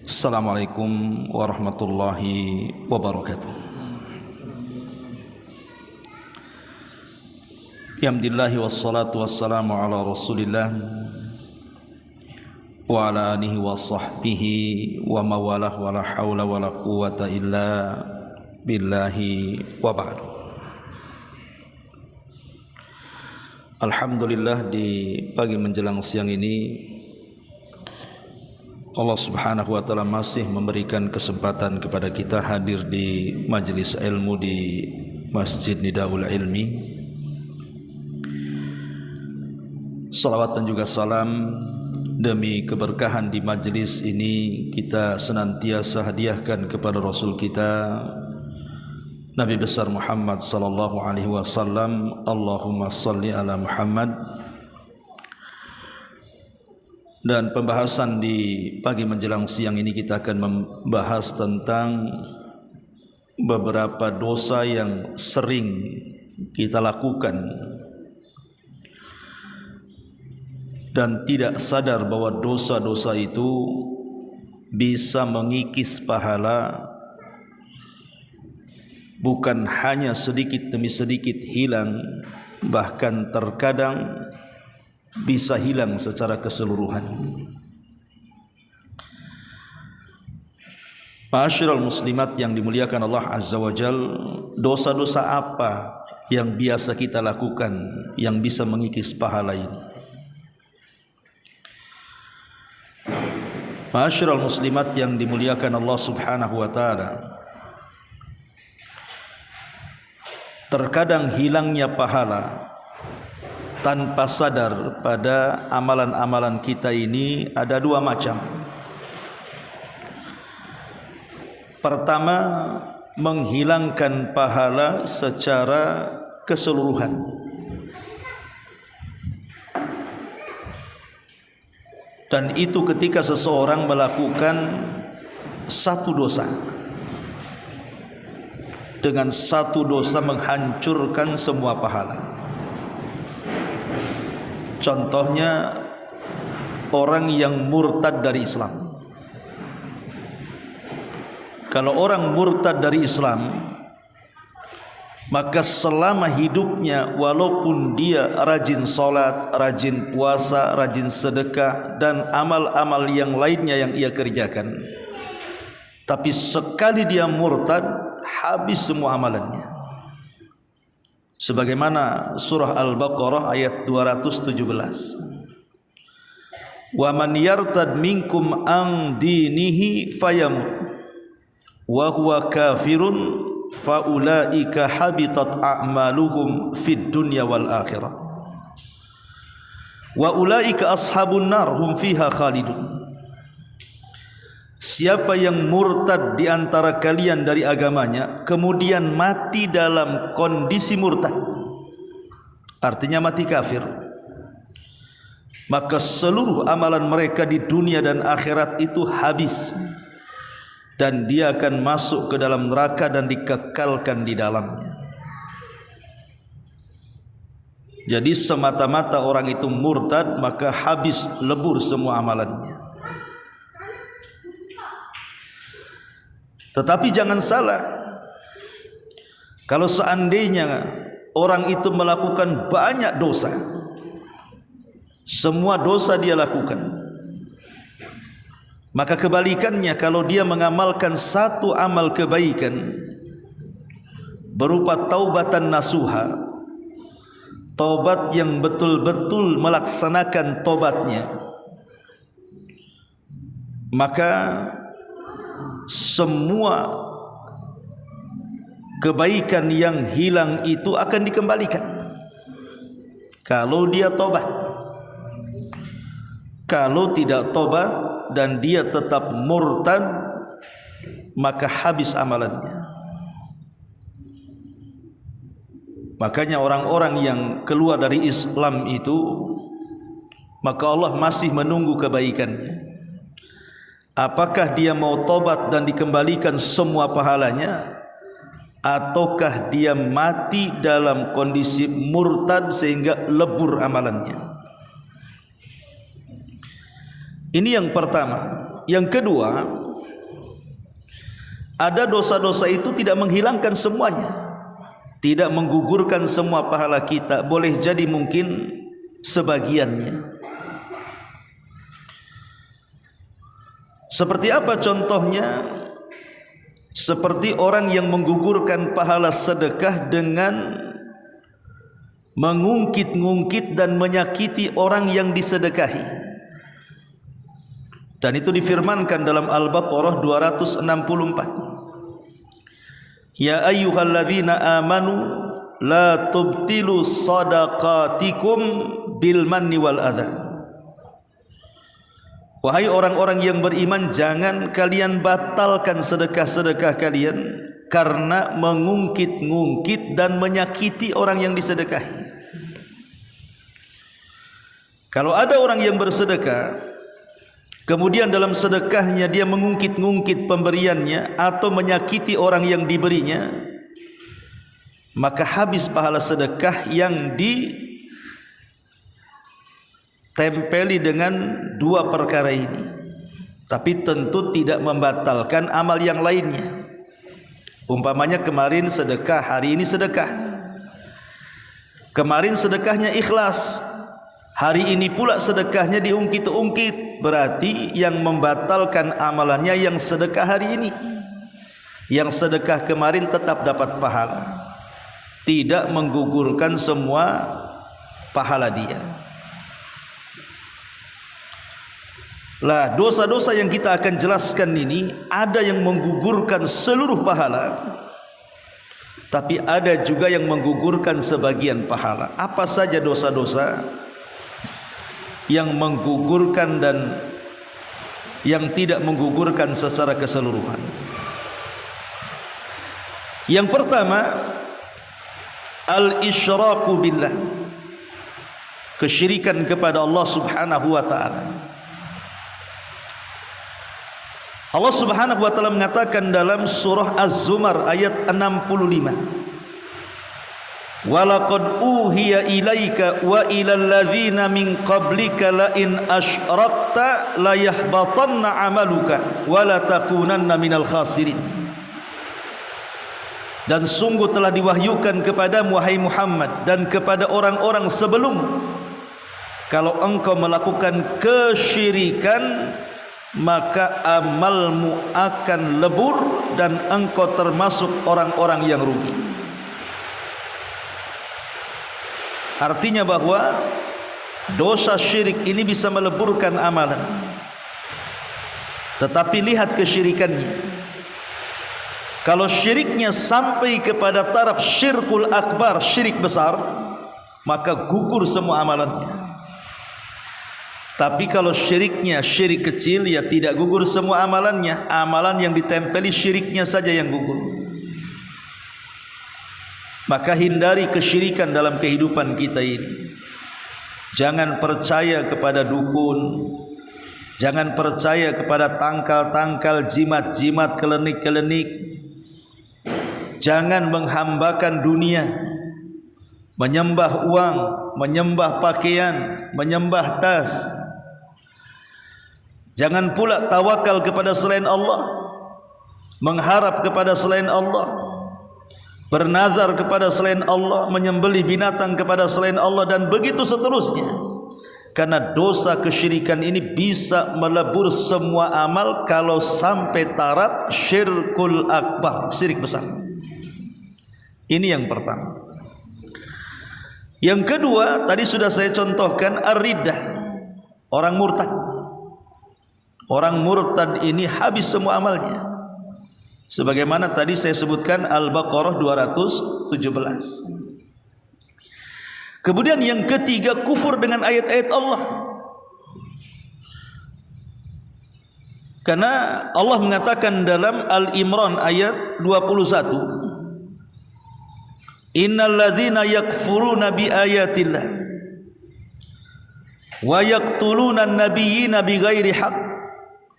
Assalamualaikum warahmatullahi wabarakatuh. Alhamdulillah wassalatu wassalamu ala Rasulillah wa ala alihi wa sahbihi wa mawalah wa la hawla wa la quwwata illa billahi wa ba'du. Alhamdulillah, di pagi menjelang siang ini Allah Subhanahu wa taala masih memberikan kesempatan kepada kita hadir di majelis ilmu di Masjid Nidaul Ilmi. Salawat dan juga salam demi keberkahan di majelis ini kita senantiasa hadiahkan kepada Rasul kita Nabi besar Muhammad sallallahu alaihi wasallam. Allahumma salli ala Muhammad. Dan pembahasan di pagi menjelang siang ini kita akan membahas tentang beberapa dosa yang sering kita lakukan dan tidak sadar bahwa dosa-dosa itu bisa mengikis pahala, bukan hanya sedikit demi sedikit hilang, bahkan terkadang bisa hilang secara keseluruhan. Ma'asyiral muslimat yang dimuliakan Allah Azza wa Jal, dosa-dosa apa yang biasa kita lakukan yang bisa mengikis pahala ini? Ma'asyiral muslimat yang dimuliakan Allah Subhanahu wa taala, terkadang hilangnya pahala tanpa sadar pada amalan-amalan kita ini ada dua macam. Pertama, menghilangkan pahala secara keseluruhan. Dan itu ketika seseorang melakukan satu dosa. Dengan satu dosa menghancurkan semua pahala. Contohnya orang yang murtad dari Islam. Kalau orang murtad dari Islam, maka selama hidupnya walaupun dia rajin salat, rajin puasa, rajin sedekah dan amal-amal yang lainnya yang ia kerjakan, tapi sekali dia murtad, habis semua amalannya. Sebagaimana surah Al-Baqarah ayat 217. Wa man yartad minkum an dinihi fayamut wa huwa kafirun fa ulaika habitat a'maluhum fid dunya wal akhirah wa ulaika ashabun nar hum fiha khalidun. Siapa yang murtad di antara kalian dari agamanya kemudian mati dalam kondisi murtad, artinya mati kafir, maka seluruh amalan mereka di dunia dan akhirat itu habis dan dia akan masuk ke dalam neraka dan dikekalkan di dalamnya. Jadi semata-mata orang itu murtad maka habis, lebur semua amalannya. Tetapi jangan salah, kalau seandainya orang itu melakukan banyak dosa, semua dosa dia lakukan, maka kebalikannya, kalau dia mengamalkan satu amal kebaikan berupa taubatan nasuha, taubat yang betul-betul melaksanakan taubatnya, maka semua kebaikan yang hilang itu akan dikembalikan kalau dia tobat. Kalau tidak tobat dan dia tetap murtad, maka habis amalannya. Makanya orang-orang yang keluar dari Islam itu, maka Allah masih menunggu kebaikannya. Apakah dia mau tobat dan dikembalikan semua pahalanya, ataukah dia mati dalam kondisi murtad sehingga lebur amalannya? Ini yang pertama. Yang kedua, ada dosa-dosa itu tidak menghilangkan semuanya, tidak menggugurkan semua pahala kita, boleh jadi mungkin sebagiannya. Seperti apa contohnya? Seperti orang yang menggugurkan pahala sedekah dengan mengungkit-ungkit dan menyakiti orang yang disedekahi. Dan itu difirmankan dalam Al-Baqarah 264. Ya ayyuhalladzina amanu la tubtilu sadaqatikum bil manni wal adha. Wahai orang-orang yang beriman, jangan kalian batalkan sedekah-sedekah kalian karena mengungkit-ungkit dan menyakiti orang yang disedekahi. Kalau ada orang yang bersedekah, kemudian dalam sedekahnya dia mengungkit-ungkit pemberiannya atau menyakiti orang yang diberinya, maka habis pahala sedekah yang ditempeli dengan dua perkara ini. Tapi tentu tidak membatalkan amal yang lainnya. Umpamanya kemarin sedekah, hari ini sedekah. Kemarin sedekahnya ikhlas, hari ini pula sedekahnya diungkit-ungkit, berarti yang membatalkan amalannya yang sedekah hari ini. Yang sedekah kemarin tetap dapat pahala, tidak menggugurkan semua pahala dia. Lah, dosa-dosa yang kita akan jelaskan ini ada yang menggugurkan seluruh pahala, tapi ada juga yang menggugurkan sebagian pahala. Apa saja dosa-dosa yang menggugurkan dan yang tidak menggugurkan secara keseluruhan? Yang pertama, al-isyraku billah, kesyirikan kepada Allah Subhanahu wa taala. Allah Subhanahu wa taala mengatakan dalam surah Az-Zumar ayat 65, walaqad uhiya ilaika wa ilal ladzina min qablika la in asyrakta la yahbatanna amaluka wa la takunanna minal khasirin. Dan sungguh telah diwahyukan kepadamu wahai Muhammad dan kepada orang-orang sebelum, kalau engkau melakukan kesyirikan maka amalmu akan lebur dan engkau termasuk orang-orang yang rugi. Artinya bahwa dosa syirik ini bisa meleburkan amalan. Tetapi lihat kesyirikannya. Kalau syiriknya sampai kepada taraf syirkul akbar, syirik besar, maka gugur semua amalannya. Tapi kalau syiriknya syirik kecil, ya tidak gugur semua amalannya. Amalan yang ditempeli syiriknya saja yang gugur. Maka hindari kesyirikan dalam kehidupan kita ini. Jangan percaya kepada dukun, jangan percaya kepada tangkal-tangkal, jimat-jimat, kelenik-kelenik. Jangan menghambakan dunia, menyembah uang, menyembah pakaian, menyembah tas. Jangan pula tawakal kepada selain Allah, mengharap kepada selain Allah, bernazar kepada selain Allah, menyembelih binatang kepada selain Allah, dan begitu seterusnya. Karena dosa kesyirikan ini bisa melebur semua amal kalau sampai taraf syirkul akbar, syirik besar. Ini yang pertama. Yang kedua, tadi sudah saya contohkan ar-riddah, orang murtad. Orang murtad ini habis semua amalnya. Sebagaimana tadi saya sebutkan Al-Baqarah 217. Kemudian yang ketiga, kufur dengan ayat-ayat Allah. Karena Allah mengatakan dalam Al-Imran ayat 21, innal ladzina yakfuruna bi ayatillah wa yaqtuluna an-nabiyyina bighairi haqq.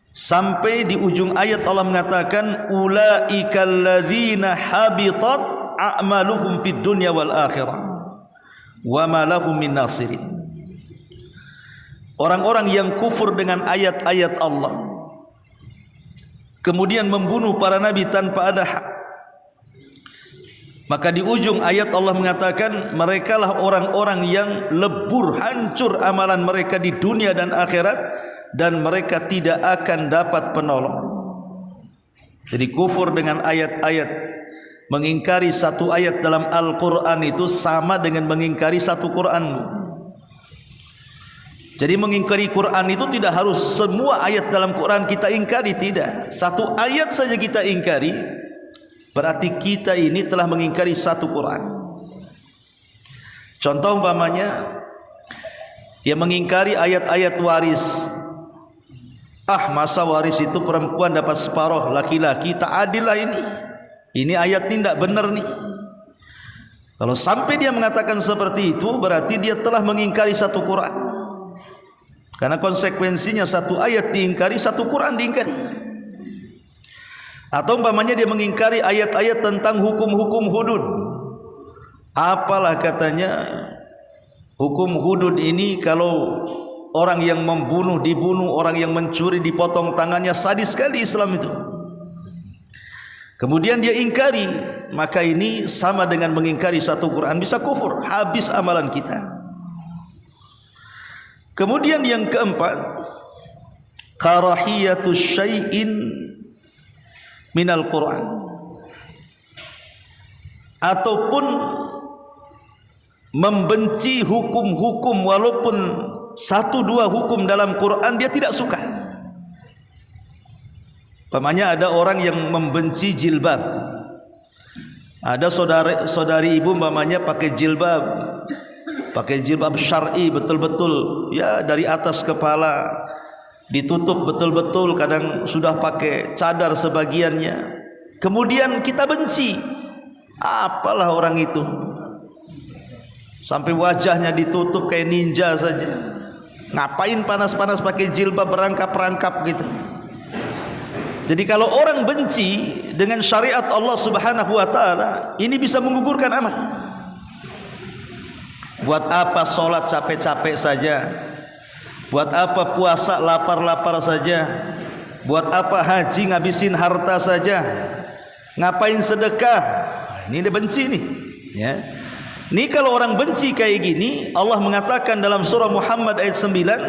Sampai di ujung ayat Allah mengatakan ulaikal ladzina habitat a'maluhum fid dunya wal akhirah wa ma lahum min nasirin. Orang-orang yang kufur dengan ayat-ayat Allah, kemudian membunuh para nabi tanpa ada hak. Maka di ujung ayat Allah mengatakan merekalah orang-orang yang lebur, hancur amalan mereka di dunia dan akhirat, dan mereka tidak akan dapat penolong. Jadi kufur dengan ayat-ayat, mengingkari satu ayat dalam Al-Quran itu sama dengan mengingkari satu Quranmu. Jadi mengingkari Quran itu tidak harus semua ayat dalam Quran kita ingkari, tidak. Satu ayat saja kita ingkari, berarti kita ini telah mengingkari satu Quran. Contoh umpamanya, dia mengingkari ayat-ayat waris. Masa waris itu perempuan dapat separuh, laki-laki, tak adil lah ini. Ini ayat ini tidak benar nih. Kalau sampai dia mengatakan seperti itu, berarti dia telah mengingkari satu Quran. Karena konsekuensinya satu ayat diingkari, satu Quran diingkari. Atau umpamanya dia mengingkari ayat-ayat tentang hukum-hukum hudud. Apalah katanya, hukum hudud ini kalau orang yang membunuh dibunuh, orang yang mencuri dipotong tangannya, sadis sekali Islam itu. Kemudian dia ingkari, maka ini sama dengan mengingkari satu Quran, bisa kufur, habis amalan kita. Kemudian yang keempat, karahiyatus syai'in minal Quran, ataupun membenci hukum-hukum walaupun satu dua hukum dalam Quran dia tidak suka. Umpamanya ada orang yang membenci jilbab, ada saudari ibu umpamanya pakai jilbab syar'i betul-betul, ya dari atas kepala ditutup betul-betul, kadang sudah pakai cadar sebagiannya. Kemudian kita benci, apalah orang itu, sampai wajahnya ditutup kayak ninja saja. Ngapain panas-panas pakai jilbab berangkap-rangkap gitu. Jadi kalau orang benci dengan syariat Allah Subhanahu wa taala, ini bisa menggugurkan amal. Buat apa sholat capek-capek saja? Buat apa puasa lapar-lapar saja? Buat apa haji ngabisin harta saja? Ngapain sedekah? Ini dia benci nih, ya. Ini kalau orang benci kayak gini, Allah mengatakan dalam surah Muhammad ayat 9,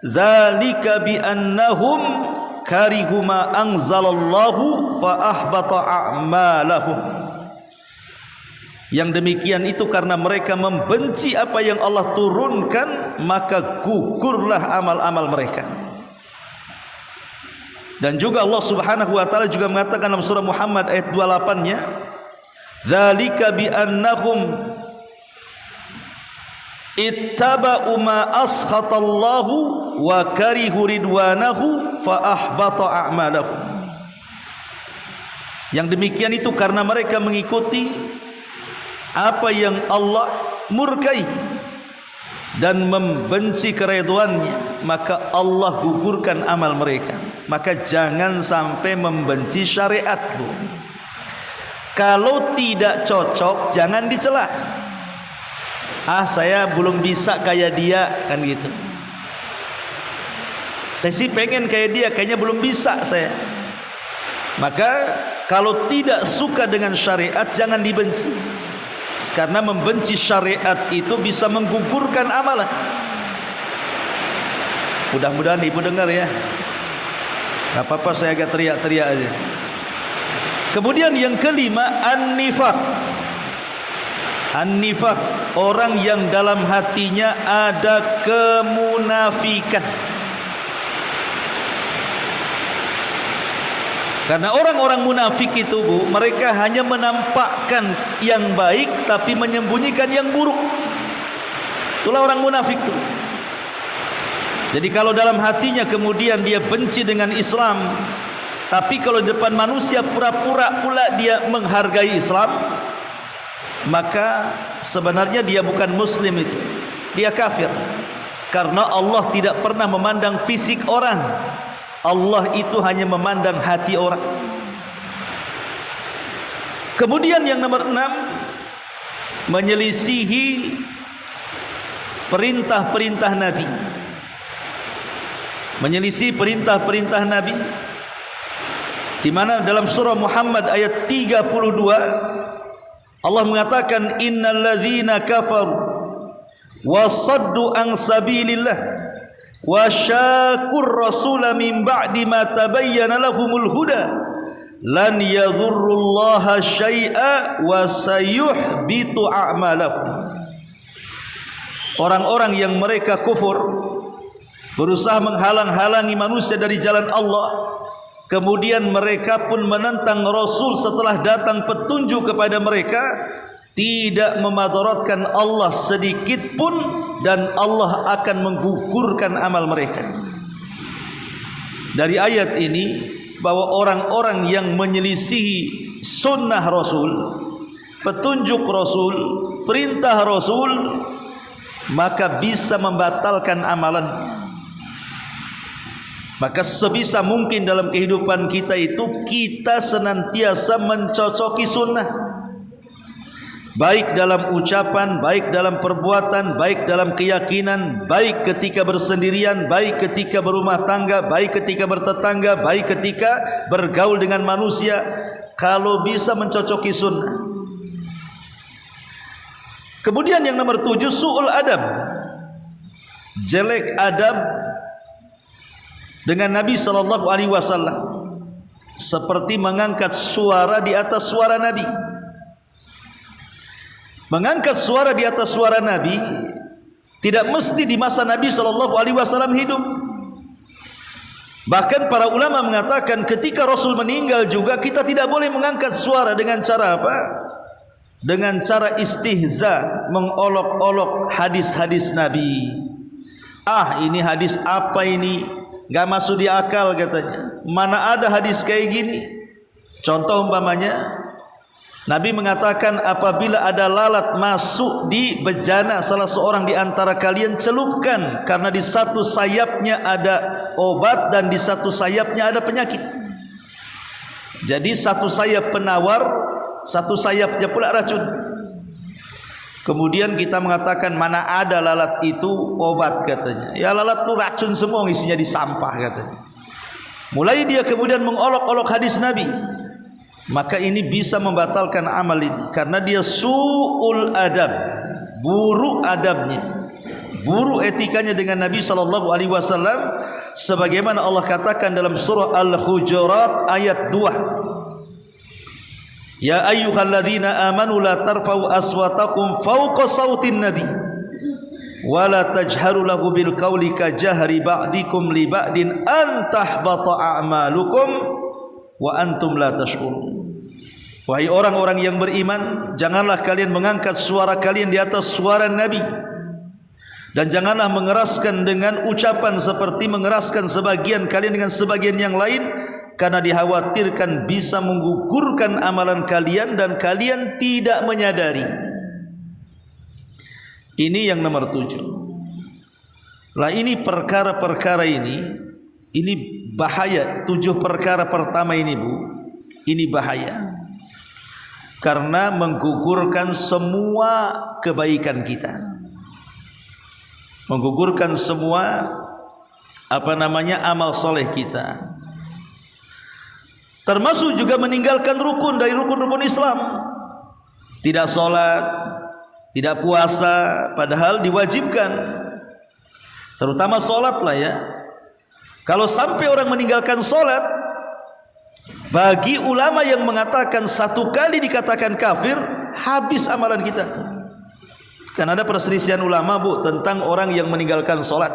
"Dzalika bi annahum karihu ma anzalallahu fa ahbata a'malahum." Yang demikian itu karena mereka membenci apa yang Allah turunkan, maka gugurlah amal-amal mereka. Dan juga Allah Subhanahu wa taala juga mengatakan dalam surah Muhammad ayat 28-nya, "Dzalika bi annahum ittaba'u ma askhatallahu wa karihu ridwanahu fa ahbata a'malahum." Yang demikian itu karena mereka mengikuti apa yang Allah murkai dan membenci keridhaannya, maka Allah gugurkan amal mereka. Maka jangan sampai membenci syariatku. Kalau tidak cocok jangan dicela. Saya belum bisa kayak dia, kan gitu. Saya sih pengen kayak dia, kayaknya belum bisa saya. Maka kalau tidak suka dengan syariat jangan dibenci. Karena membenci syariat itu bisa menggugurkan amalan. Mudah-mudahan ibu dengar ya. Gak apa-apa saya agak teriak-teriak aja. Kemudian yang kelima, an-nifaq. An-nifaq, orang yang dalam hatinya ada kemunafikan. Karena orang-orang munafik itu, Bu, mereka hanya menampakkan yang baik tapi menyembunyikan yang buruk. Itulah orang munafik itu. Jadi kalau dalam hatinya kemudian dia benci dengan Islam, tapi kalau di depan manusia pura-pura pula dia menghargai Islam, maka sebenarnya dia bukan muslim itu. Dia kafir. Karena Allah tidak pernah memandang fisik orang. Allah itu hanya memandang hati orang. Kemudian yang nomor 6, menyelisihi perintah-perintah Nabi. Menyelisih perintah-perintah Nabi. di mana dalam surah Muhammad ayat 32 Allah mengatakan innal ladzina kafaru wa saddu an sabilillah wa syaqur rasula min ba'di ma tabayyana lahumul huda lan yadhurrullaha syai'a wa sayuhbitu a'malahum. Orang-orang yang mereka kufur, berusaha menghalang-halangi manusia dari jalan Allah, kemudian mereka pun menentang Rasul setelah datang petunjuk kepada mereka, tidak memadaratkan Allah sedikit pun, dan Allah akan menggugurkan amal mereka. Dari ayat ini bahwa orang-orang yang menyelisihi sunnah Rasul, petunjuk Rasul, perintah Rasul, maka bisa membatalkan amalan. Maka sebisa mungkin dalam kehidupan kita itu kita senantiasa mencocoki sunnah, baik dalam ucapan, baik dalam perbuatan, baik dalam keyakinan, baik ketika bersendirian, baik ketika berumah tangga, baik ketika bertetangga, baik ketika bergaul dengan manusia. Kalau bisa mencocoki sunnah. Kemudian yang nomor 7, su'ul adab, jelek adab dengan Nabi sallallahu alaihi wasallam, seperti mengangkat suara di atas suara Nabi. Mengangkat suara di atas suara Nabi tidak mesti di masa Nabi sallallahu alaihi wasallam hidup. Bahkan para ulama mengatakan ketika Rasul meninggal juga kita tidak boleh mengangkat suara dengan cara apa? Dengan cara istihza, mengolok-olok hadis-hadis Nabi. Ah, ini hadis apa ini? Gak masuk di akal katanya. Mana ada hadis kayak gini? Contoh umpamanya, Nabi mengatakan apabila ada lalat masuk di bejana salah seorang di antara kalian, celupkan, karena di satu sayapnya ada obat dan di satu sayapnya ada penyakit. Jadi satu sayap penawar, satu sayapnya pula racun. Kemudian kita mengatakan mana ada lalat itu obat katanya. Ya lalat itu racun semua, isinya di sampah katanya. Mulai dia kemudian mengolok-olok hadis Nabi, maka ini bisa membatalkan amal ini, karena dia su'ul adab, buruk adabnya, buruk etikanya dengan Nabi sallallahu alaihi wasallam, sebagaimana Allah katakan dalam surah Al-Hujurat ayat 2. Ya ayyuhalladzina amanu la tarfa'u aswatakum fawqa sautin nabi wa la tajharu lahu bil qawli ka jahri ba'dikum li ba'din an tahbata a'malukum wa antum la tash'urun. Wahai orang-orang yang beriman, janganlah kalian mengangkat suara kalian di atas suara Nabi, dan janganlah mengeraskan dengan ucapan seperti mengeraskan sebagian kalian dengan sebagian yang lain, karena dikhawatirkan bisa menggugurkan amalan kalian dan kalian tidak menyadari. Ini yang nomor 7. Lah ini perkara-perkara ini bahaya. 7 perkara pertama ini Bu, ini bahaya, karena menggugurkan semua kebaikan kita, menggugurkan semua amal soleh kita, termasuk juga meninggalkan rukun dari rukun-rukun Islam. Tidak sholat, tidak puasa, padahal diwajibkan. Terutama sholat lah ya. Kalau sampai orang meninggalkan sholat, bagi ulama yang mengatakan 1 kali dikatakan kafir, habis amalan kita. Kan ada perselisihan ulama Bu tentang orang yang meninggalkan sholat.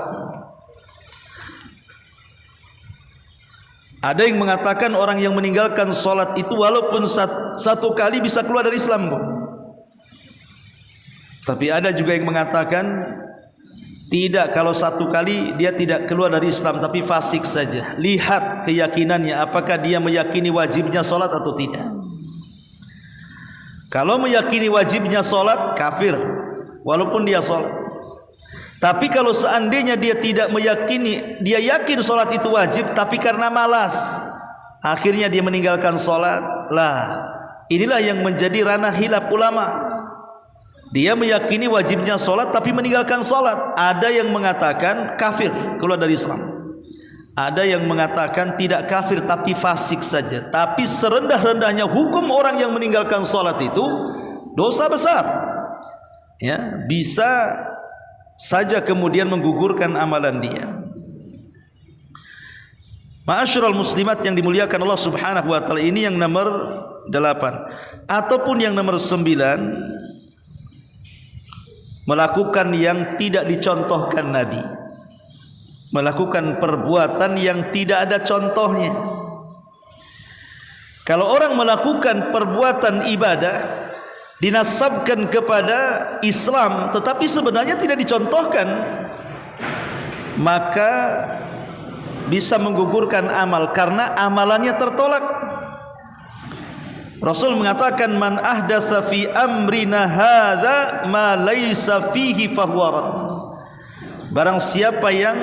Ada yang mengatakan orang yang meninggalkan sholat itu walaupun 1 kali bisa keluar dari Islam Bu. Tapi ada juga yang mengatakan tidak, kalau 1 kali dia tidak keluar dari Islam tapi fasik saja. Lihat keyakinannya, apakah dia meyakini wajibnya sholat atau tidak. Kalau meyakini wajibnya sholat, kafir walaupun dia sholat. Tapi kalau seandainya dia tidak meyakini, dia yakin sholat itu wajib, tapi karena malas, akhirnya dia meninggalkan sholat. Lah, inilah yang menjadi ranah khilaf ulama. Dia meyakini wajibnya sholat, tapi meninggalkan sholat. Ada yang mengatakan kafir, keluar dari Islam. Ada yang mengatakan tidak kafir tapi fasik saja. Tapi serendah-rendahnya hukum orang yang meninggalkan sholat itu dosa besar. Ya, bisa saja kemudian menggugurkan amalan dia. Ma'asyiral muslimat yang dimuliakan Allah Subhanahu wa taala, ini yang nomor 8. Ataupun yang nomor 9, melakukan yang tidak dicontohkan Nabi. Melakukan perbuatan yang tidak ada contohnya. Kalau orang melakukan perbuatan ibadah dinasabkan kepada Islam tetapi sebenarnya tidak dicontohkan, maka bisa menggugurkan amal karena amalannya tertolak. Rasul mengatakan, man ahdatsa fi amrina hadza ma laisa fihi fahuwa rad. Barang siapa yang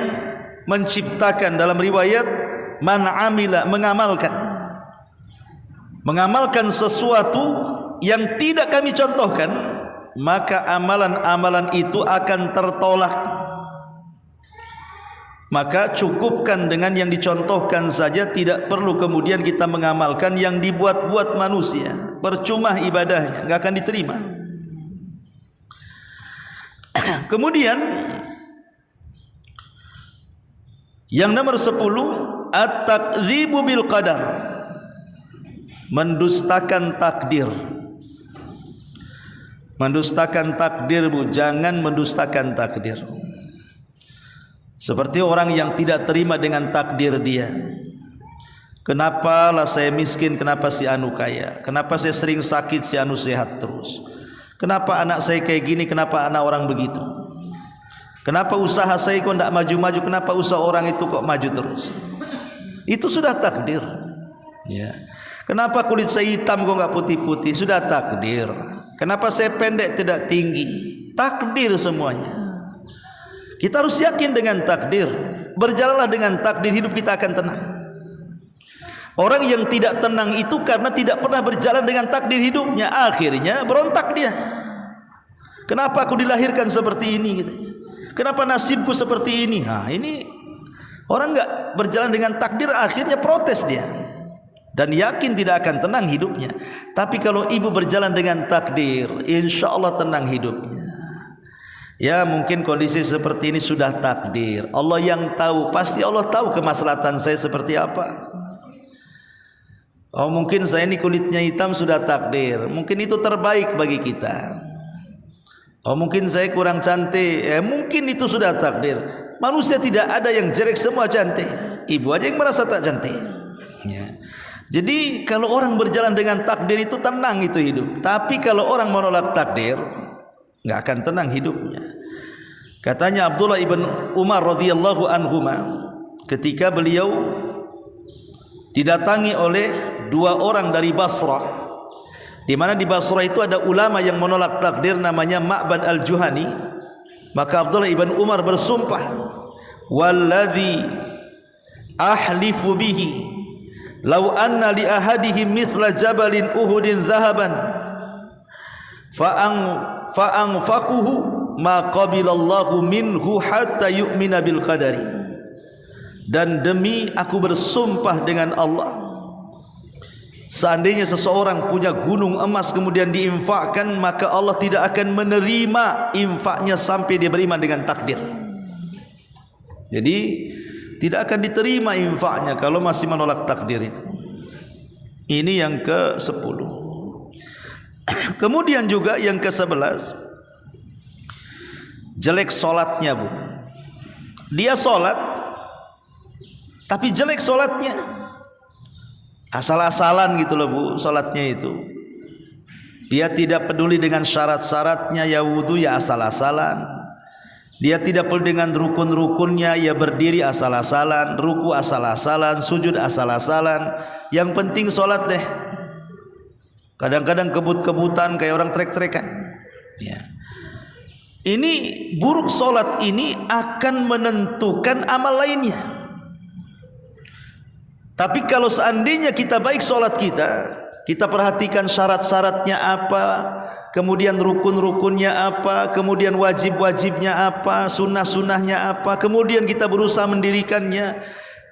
menciptakan, dalam riwayat man amila, mengamalkan sesuatu yang tidak kami contohkan, maka amalan-amalan itu akan tertolak. Maka cukupkan dengan yang dicontohkan saja, tidak perlu kemudian kita mengamalkan yang dibuat-buat manusia. Percuma ibadahnya, enggak akan diterima. Kemudian yang nomor 10, at-takdzibu bil qadar, mendustakan takdir. Mendustakan takdir, Bu, jangan mendustakan takdir. Seperti orang yang tidak terima dengan takdir dia. Kenapa lah saya miskin, kenapa si anu kaya? Kenapa saya sering sakit, si anu sehat terus? Kenapa anak saya kayak gini, kenapa anak orang begitu? Kenapa usaha saya kok tidak maju-maju, kenapa usaha orang itu kok maju terus? Itu sudah takdir. Ya. Kenapa kulit saya hitam kok nggak putih-putih? Sudah takdir. Kenapa saya pendek tidak tinggi? Takdir semuanya. Kita harus yakin dengan takdir. Berjalanlah dengan takdir, hidup kita akan tenang. Orang yang tidak tenang itu karena tidak pernah berjalan dengan takdir hidupnya. Akhirnya berontak dia. Kenapa aku dilahirkan seperti ini? Gitu. Kenapa nasibku seperti ini? Nah, ini orang enggak berjalan dengan takdir, akhirnya protes dia. Dan yakin tidak akan tenang hidupnya. Tapi kalau ibu berjalan dengan takdir, insya Allah tenang hidupnya. Ya, mungkin kondisi seperti ini sudah takdir. Allah yang tahu, pasti Allah tahu kemaslahatan saya seperti apa. Oh, mungkin saya ini kulitnya hitam, sudah takdir. Mungkin itu terbaik bagi kita. Oh, mungkin saya kurang cantik, mungkin itu sudah takdir. Manusia tidak ada yang jelek, semua cantik. Ibu aja yang merasa tak cantik. Ya. Jadi kalau orang berjalan dengan takdir itu tenang itu hidup. Tapi kalau orang menolak takdir, nggak akan tenang hidupnya. Katanya Abdullah ibn Umar radhiyallahu anhuma, ketika beliau didatangi oleh 2 orang dari Basrah, di mana di Basrah itu ada ulama yang menolak takdir namanya Ma'bad al-Juhani. Maka Abdullah ibn Umar bersumpah, walladzi ahlifu bihi law anna li ahadihim mithla jabalin uhudin zahaban fa'anfaquhu ma qabilallahu minhu hatta yu'mina bil qadari. Dan demi aku bersumpah dengan Allah, seandainya seseorang punya gunung emas kemudian diinfakkan, maka Allah tidak akan menerima infaknya sampai dia beriman dengan takdir. Jadi tidak akan diterima infaknya kalau masih menolak takdir itu. Ini yang ke-10. Kemudian juga yang ke-11, jelek solatnya, Bu. Dia solat tapi jelek solatnya, asal-asalan gitu loh, Bu, salatnya itu. Dia tidak peduli dengan syarat-syaratnya, ya wudu ya asal-asalan. Dia tidak peduli dengan rukun-rukunnya, ya berdiri asal-asalan, ruku asal-asalan, sujud asal-asalan. Yang penting salat deh. Kadang-kadang kebut-kebutan kayak orang trek-trekan. Ya. Ini buruk salat ini akan menentukan amal lainnya. Tapi kalau seandainya kita baik solat kita perhatikan syarat-syaratnya apa, kemudian rukun-rukunnya apa, kemudian wajib-wajibnya apa, sunnah-sunnahnya apa, kemudian kita berusaha mendirikannya,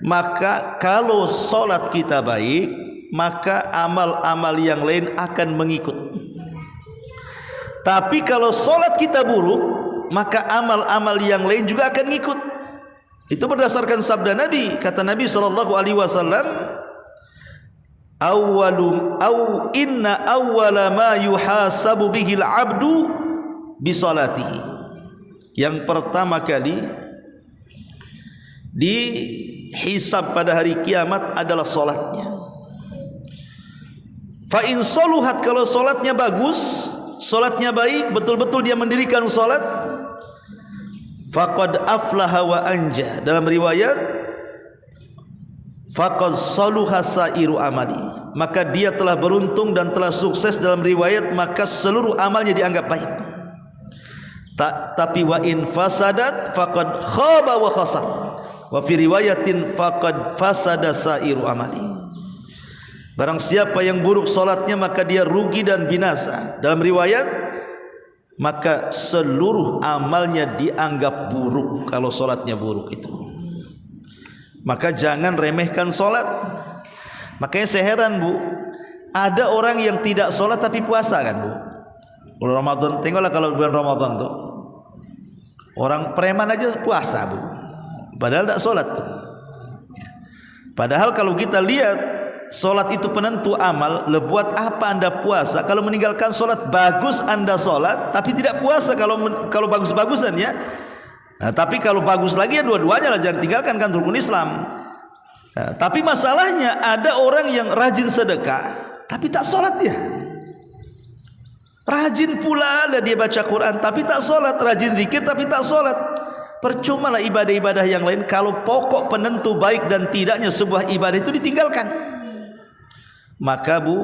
maka kalau solat kita baik, maka amal-amal yang lain akan mengikut. Tapi kalau solat kita buruk, maka amal-amal yang lain juga akan ngikut. Itu berdasarkan sabda Nabi. Kata Nabi SAW, inna awwala ma yuhasabu bihil abdu bisalatihi. Yang pertama kali dihisab pada hari kiamat adalah solatnya. Fa in saluhat, kalau solatnya bagus, solatnya baik, betul-betul dia mendirikan solat, faqad aflaha wa anja. Dalam riwayat, faqad saluha sairu amali, maka dia telah beruntung dan telah sukses. Dalam riwayat, maka seluruh amalnya dianggap baik. Tapi wa in fasadat faqad khaba wa khasar, wa fi riwayatin faqad fasada sairu amali. Barang siapa yang buruk solatnya, maka dia rugi dan binasa. Dalam riwayat, maka seluruh amalnya dianggap buruk kalau solatnya buruk itu. Maka jangan remehkan solat. Makanya saya heran, Bu, ada orang yang tidak solat tapi puasa kan, Bu. Bulan Ramadan, tengoklah kalau bulan Ramadan tuh, orang preman aja puasa, Bu, padahal tidak solat tuh. Padahal kalau kita lihat, solat itu penentu amal. Buat apa anda puasa kalau meninggalkan solat? Bagus anda solat tapi tidak puasa kalau bagus-bagusan ya. Nah, tapi kalau bagus lagi ya dua-duanya lah, jangan tinggalkan, kan rukun Islam. Nah, tapi masalahnya ada orang yang rajin sedekah tapi tak solat dia. Rajin pula lah dia baca Quran tapi tak solat, rajin zikir tapi tak solat. Percuma lah ibadah-ibadah yang lain kalau pokok penentu baik dan tidaknya sebuah ibadah itu ditinggalkan. Maka, Bu,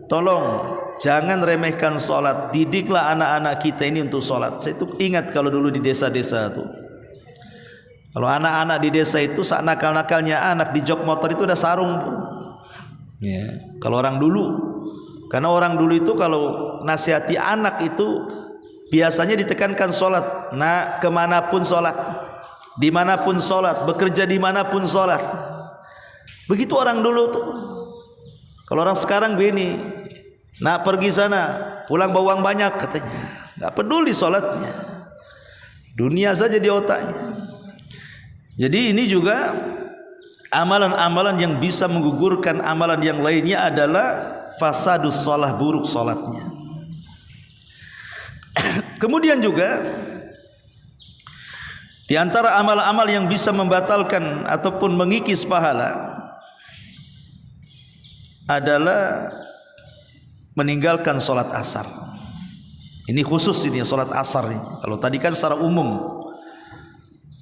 tolong jangan remehkan solat. Didiklah anak-anak kita ini untuk solat. Saya itu ingat kalau dulu di desa-desa tuh, kalau anak-anak di desa itu saat nakal-nakalnya anak di jok motor itu ada sarung, Bu. Ya, kalau orang dulu, karena orang dulu itu kalau nasihati anak itu biasanya ditekankan solat. Nah, kemanapun solat, dimanapun solat, bekerja dimanapun solat. Begitu orang dulu tuh. Kalau orang sekarang begini, nak pergi sana, pulang bawa uang banyak katanya, nggak peduli solatnya, dunia saja di otaknya. Jadi ini juga amalan-amalan yang bisa menggugurkan amalan yang lainnya adalah fasadus solah, buruk solatnya. Kemudian juga di antara amal-amal yang bisa membatalkan ataupun mengikis pahala adalah meninggalkan solat asar. Ini khusus, ini solat asar ini. Kalau tadi kan secara umum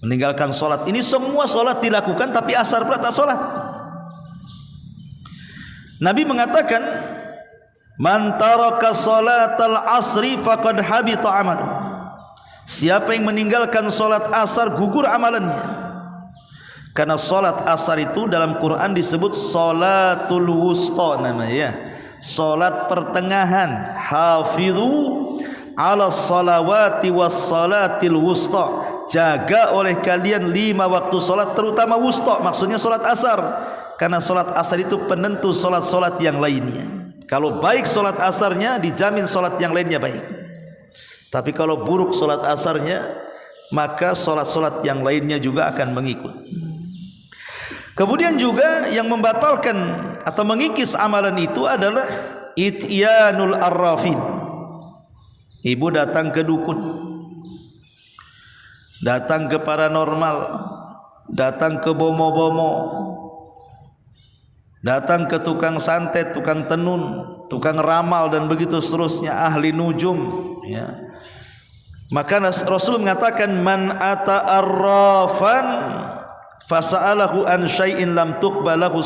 meninggalkan solat, ini semua solat dilakukan tapi asar pula tak solat. Nabi mengatakan, man taraka salatal asri faqad habita amaluh. Siapa yang meninggalkan solat asar, gugur amalannya. Karena solat asar itu dalam Quran disebut solatul wusta namanya, solat pertengahan. Hafidhu ala salawati was salatil wusta. Jaga oleh kalian 5 waktu solat, terutama wusta, maksudnya solat asar. Karena solat asar itu penentu solat-solat yang lainnya. Kalau baik solat asarnya, dijamin solat yang lainnya baik. Tapi kalau buruk solat asarnya, maka solat-solat yang lainnya juga akan mengikut. Kemudian juga yang membatalkan atau mengikis amalan itu adalah ityanul arrafin. Ibu datang ke dukun, datang ke paranormal, datang ke bomo-bomo, datang ke tukang santet, tukang tenun, tukang ramal dan begitu seterusnya, ahli nujum, ya. Maka Rasul mengatakan, man ata arrafan fasa'alahu an syai'in lam tuqbalahu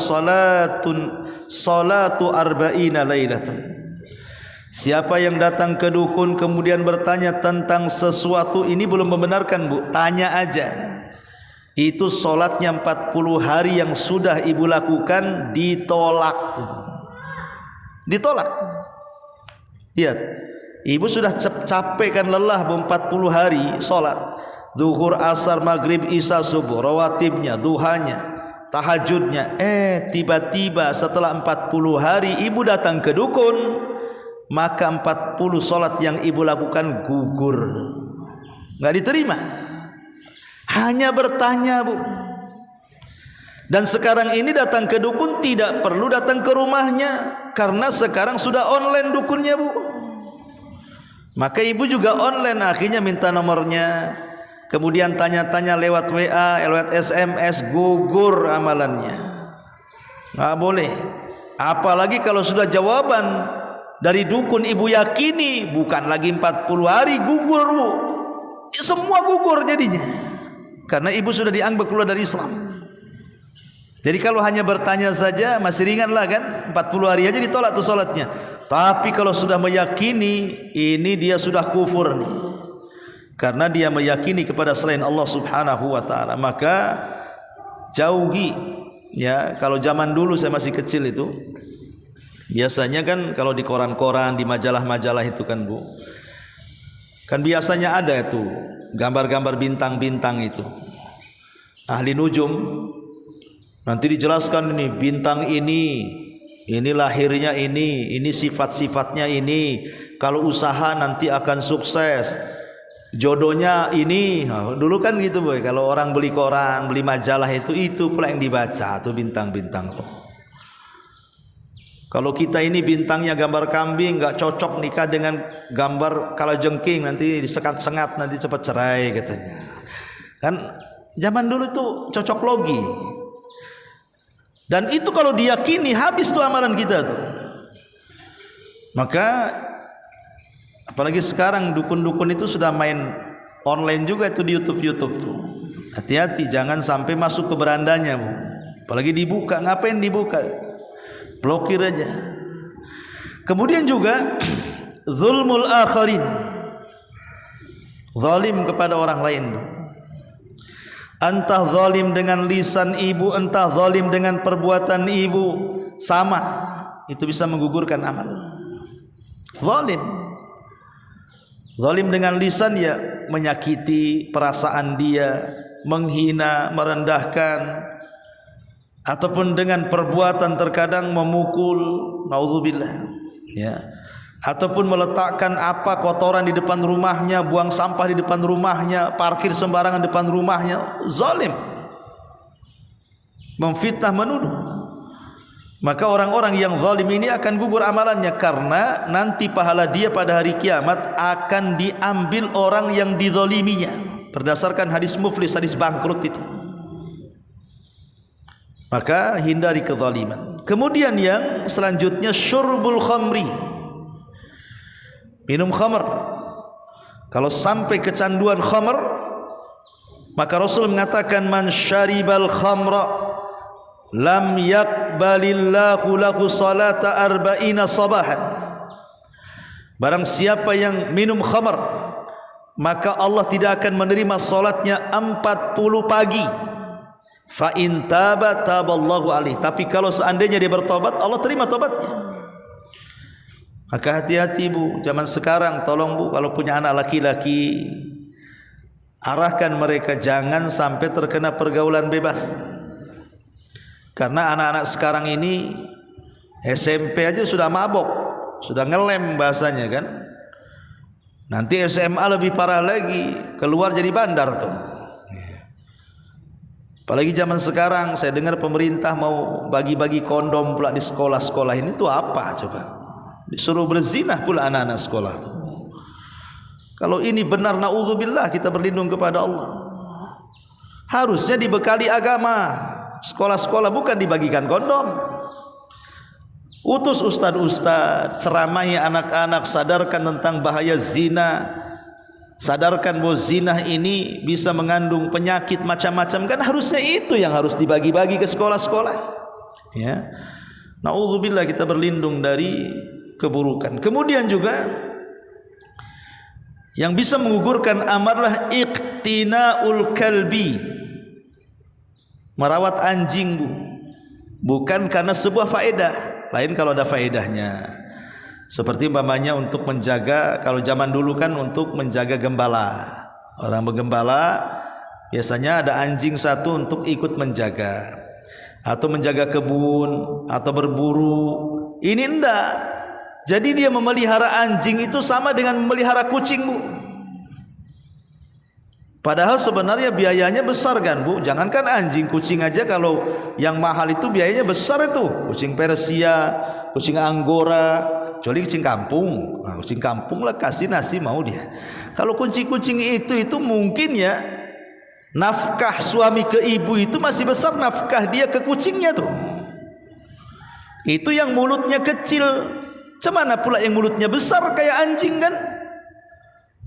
salatu arba'ina lailatan. Siapa yang datang ke dukun kemudian bertanya tentang sesuatu, ini belum membenarkan, Bu, tanya aja. Itu solatnya 40 hari yang sudah ibu lakukan ditolak. Ditolak. Lihat, ibu sudah capek kan, lelah 40 hari solat, zuhur, asar, maghrib, isya, subuh, rawatibnya, duhanya, tahajudnya. Tiba-tiba setelah 40 hari ibu datang ke dukun, maka 40 solat yang ibu lakukan gugur, nggak diterima. Hanya bertanya, Bu. Dan sekarang ini datang ke dukun tidak perlu datang ke rumahnya, karena sekarang sudah online dukunnya, Bu. Maka ibu juga online, akhirnya minta nomornya, kemudian tanya-tanya lewat WA, lewat SMS, gugur amalannya. Nggak boleh. Apalagi kalau sudah jawaban dari dukun ibu yakini, bukan lagi 40 hari gugur, Bu. Semua gugur jadinya, karena ibu sudah dianggap keluar dari Islam. Jadi kalau hanya bertanya saja masih ringan lah kan, 40 hari aja ditolak tuh sholatnya. Tapi kalau sudah meyakini, ini dia sudah kufur nih, karena dia meyakini kepada selain Allah subhanahu wa ta'ala. Maka jauhi ya. Kalau zaman dulu saya masih kecil itu, biasanya kan kalau di koran-koran, di majalah-majalah itu kan, Bu, kan biasanya ada itu gambar-gambar bintang-bintang itu, ahli nujum. Nanti dijelaskan ini bintang ini lahirnya ini sifat-sifatnya ini, kalau usaha nanti akan sukses, jodohnya ini. Nah, dulu kan gitu, boy. Kalau orang beli koran, beli majalah itu pula yang dibaca tuh bintang-bintang tuh. Kalau kita ini bintangnya gambar kambing, nggak cocok nikah dengan gambar kalajengking, nanti disengat-sengat, nanti cepat cerai katanya. Kan zaman dulu itu cocok logi. Dan itu kalau diyakini habis tuh amalan kita tuh. Maka apalagi sekarang dukun-dukun itu sudah main online juga itu di YouTube tuh. Hati-hati jangan sampai masuk ke berandanya, Bu. Apalagi dibuka, ngapain dibuka? Blokir aja. Kemudian juga zulmul akharin, zalim kepada orang lain, Bu. Entah zalim dengan lisan ibu, entah zalim dengan perbuatan ibu, sama, itu bisa menggugurkan amal. Zalim dengan lisan ya menyakiti perasaan dia, menghina, merendahkan, ataupun dengan perbuatan terkadang memukul, naudzubillah, ya, ataupun meletakkan kotoran di depan rumahnya, buang sampah di depan rumahnya, parkir sembarangan di depan rumahnya, zalim, memfitnah, menuduh. Maka orang-orang yang zalim ini akan gugur amalannya, karena nanti pahala dia pada hari kiamat akan diambil orang yang dizaliminya, berdasarkan hadis muflis, hadis bangkrut itu. Maka hindari kezaliman. Kemudian yang selanjutnya syurbul khamri, minum khamr. Kalau sampai kecanduan khamr, maka Rasul mengatakan man syaribal khamra lam yakbalillahu lahu salata arba'ina sabahan. Barang siapa yang minum khamr, maka Allah tidak akan menerima salatnya 40 pagi. Fa in taba taballahu alaihi. Tapi kalau seandainya dia bertobat, Allah terima tobatnya. Maka hati-hati, Bu, zaman sekarang tolong, Bu, kalau punya anak laki-laki, arahkan mereka jangan sampai terkena pergaulan bebas. Karena anak-anak sekarang ini SMP aja sudah mabok, sudah ngelem bahasanya kan. Nanti SMA lebih parah lagi, keluar jadi bandar tuh. Apalagi zaman sekarang saya dengar pemerintah mau bagi-bagi kondom pula di sekolah-sekolah ini tuh apa coba? Disuruh berzinah pula anak-anak sekolah tuh. Kalau ini benar, naudzubillah, kita berlindung kepada Allah. Harusnya dibekali agama. Sekolah-sekolah bukan dibagikan kondom. Utus ustaz-ustaz, ceramahi anak-anak, sadarkan tentang bahaya zina, sadarkan bahwa zina ini bisa mengandung penyakit macam-macam. Kan harusnya itu yang harus dibagi-bagi ke sekolah-sekolah, ya. Naudzubillah, kita berlindung dari keburukan. Kemudian juga yang bisa menggugurkan amarlah iqtinaul kalbi, merawat anjing, Bu. Bukan karena sebuah faedah, lain kalau ada faedahnya. Seperti umpamanya untuk menjaga, kalau zaman dulu kan untuk menjaga gembala. Orang bergembala biasanya ada anjing satu untuk ikut menjaga. atau menjaga kebun atau berburu. Ini enggak. Jadi dia memelihara anjing itu sama dengan memelihara kucing, Bu. Padahal sebenarnya biayanya besar kan, Bu. Jangankan anjing, kucing aja kalau yang mahal itu biayanya besar itu. Kucing Persia, kucing Anggora, kecuali kucing kampung. Nah, kucing kampung lah kasih nasi mau dia. Kalau kucing-kucing itu mungkin ya nafkah suami ke ibu itu masih besar nafkah dia ke kucingnya tuh. Itu yang mulutnya kecil. Cemana pula yang mulutnya besar kayak anjing kan?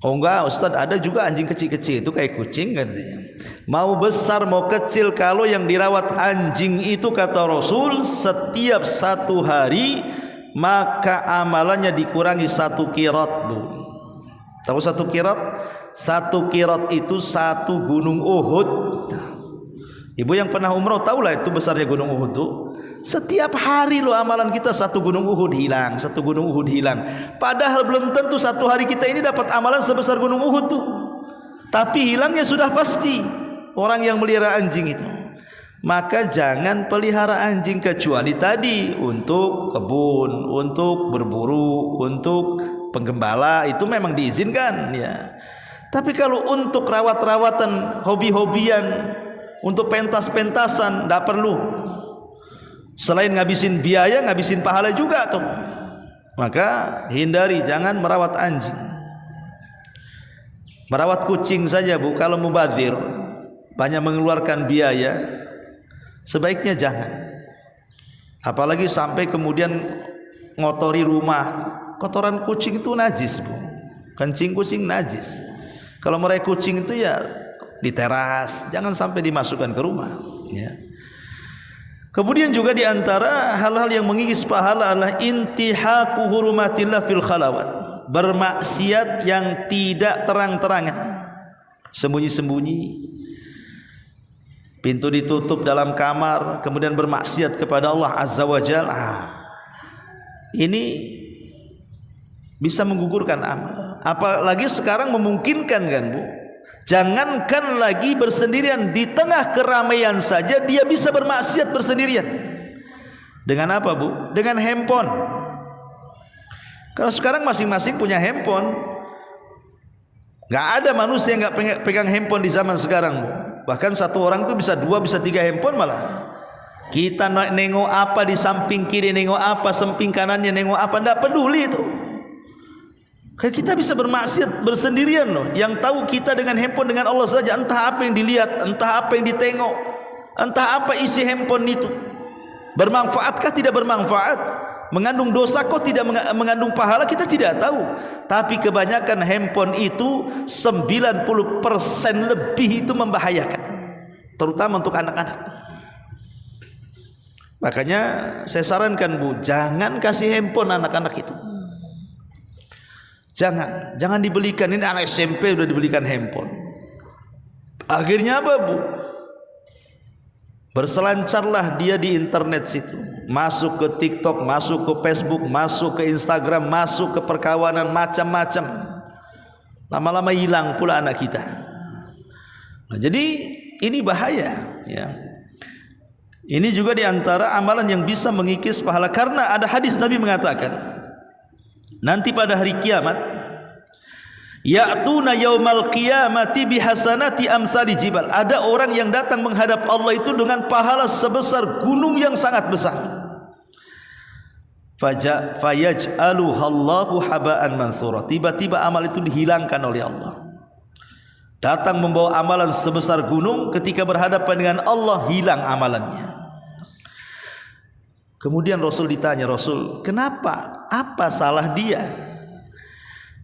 Oh enggak Ustaz, ada juga anjing kecil-kecil itu kayak kucing katanya. Mau besar mau kecil, kalau yang dirawat anjing itu kata Rasul setiap 1 hari maka amalannya dikurangi 1 qirat, Bu. Tahu 1 qirat? 1 qirat itu 1 gunung Uhud. Ibu yang pernah umroh tahulah itu besarnya gunung Uhud tuh. Setiap hari loh amalan kita 1 gunung Uhud hilang, 1 gunung Uhud hilang. Padahal belum tentu 1 hari kita ini dapat amalan sebesar gunung Uhud tuh. Tapi hilangnya sudah pasti orang yang melihara anjing itu. Maka jangan pelihara anjing kecuali tadi untuk kebun, untuk berburu, untuk penggembala itu memang diizinkan ya. Tapi kalau untuk rawat-rawatan, hobi-hobian, untuk pentas-pentasan tidak perlu. Selain ngabisin biaya, ngabisin pahala juga tuh. Maka hindari, jangan merawat anjing. Merawat kucing saja, Bu, kalau mubadzir, banyak mengeluarkan biaya, sebaiknya jangan. Apalagi sampai kemudian ngotori rumah. Kotoran kucing itu najis, Bu. Kencing kucing najis. Kalau mereka kucing itu ya di teras, jangan sampai dimasukkan ke rumah ya. Kemudian juga di antara hal-hal yang mengikis pahala adalah intihaku hurumatillah fil khalawat, bermaksiat yang tidak terang-terangan, sembunyi-sembunyi, pintu ditutup dalam kamar, kemudian bermaksiat kepada Allah Azza wa Jalla. Ini bisa menggugurkan amal. Apalagi sekarang memungkinkan kan, Bu. Jangankan lagi bersendirian, di tengah keramaian saja dia bisa bermaksiat bersendirian. Dengan apa, Bu? Dengan handphone. Kalau sekarang masing-masing punya handphone, nggak ada manusia yang nggak pegang handphone di zaman sekarang, Bu. Bahkan satu orang itu bisa 2, bisa 3 handphone malah. Kita nengok apa di samping kiri, nengok apa samping kanannya, nengok apa, nggak peduli itu. Kita bisa bermaksiat bersendirian loh. Yang tahu kita dengan handphone dengan Allah saja. Entah apa yang dilihat, entah apa yang ditengok, entah apa isi handphone itu. Bermanfaatkah tidak bermanfaat? Mengandung dosa kok tidak mengandung pahala, kita tidak tahu. Tapi kebanyakan handphone itu 90% lebih itu membahayakan, terutama untuk anak-anak. Makanya saya sarankan, Bu, jangan kasih handphone anak-anak itu. Jangan dibelikan. Ini anak SMP sudah dibelikan handphone. Akhirnya apa, Bu? Berselancarlah dia di internet situ. Masuk ke TikTok, masuk ke Facebook, masuk ke Instagram, masuk ke perkawanan macam-macam. Lama-lama hilang pula anak kita. Nah, jadi ini bahaya ya. Ini juga di antara amalan yang bisa mengikis pahala, karena ada hadis Nabi mengatakan, nanti pada hari kiamat, ya'tuna yaumal qiyamati bihasanati amsali jibal. Ada orang yang datang menghadap Allah itu dengan pahala sebesar gunung yang sangat besar. Fayaj'aluhallahu haba'an mansura. Tiba-tiba amal itu dihilangkan oleh Allah. Datang membawa amalan sebesar gunung, ketika berhadapan dengan Allah hilang amalannya. Kemudian Rasul ditanya, Rasul, kenapa? Apa salah dia?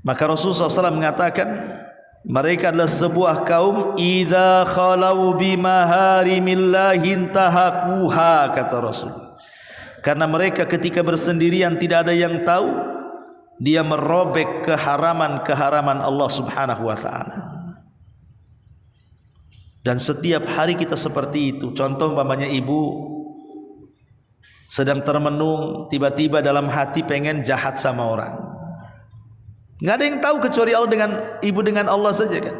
Maka Rasul SAW mengatakan, mereka adalah sebuah kaum idza khalau bimaharimillahi intahaquha, kata Rasul. Karena mereka ketika bersendirian tidak ada yang tahu, dia merobek keharaman-keharaman Allah Subhanahu wa taala. Dan setiap hari kita seperti itu. Contoh umpamanya ibu sedang termenung, tiba-tiba dalam hati pengen jahat sama orang. Nggak ada yang tahu kecuali Allah, dengan ibu dengan Allah saja kan.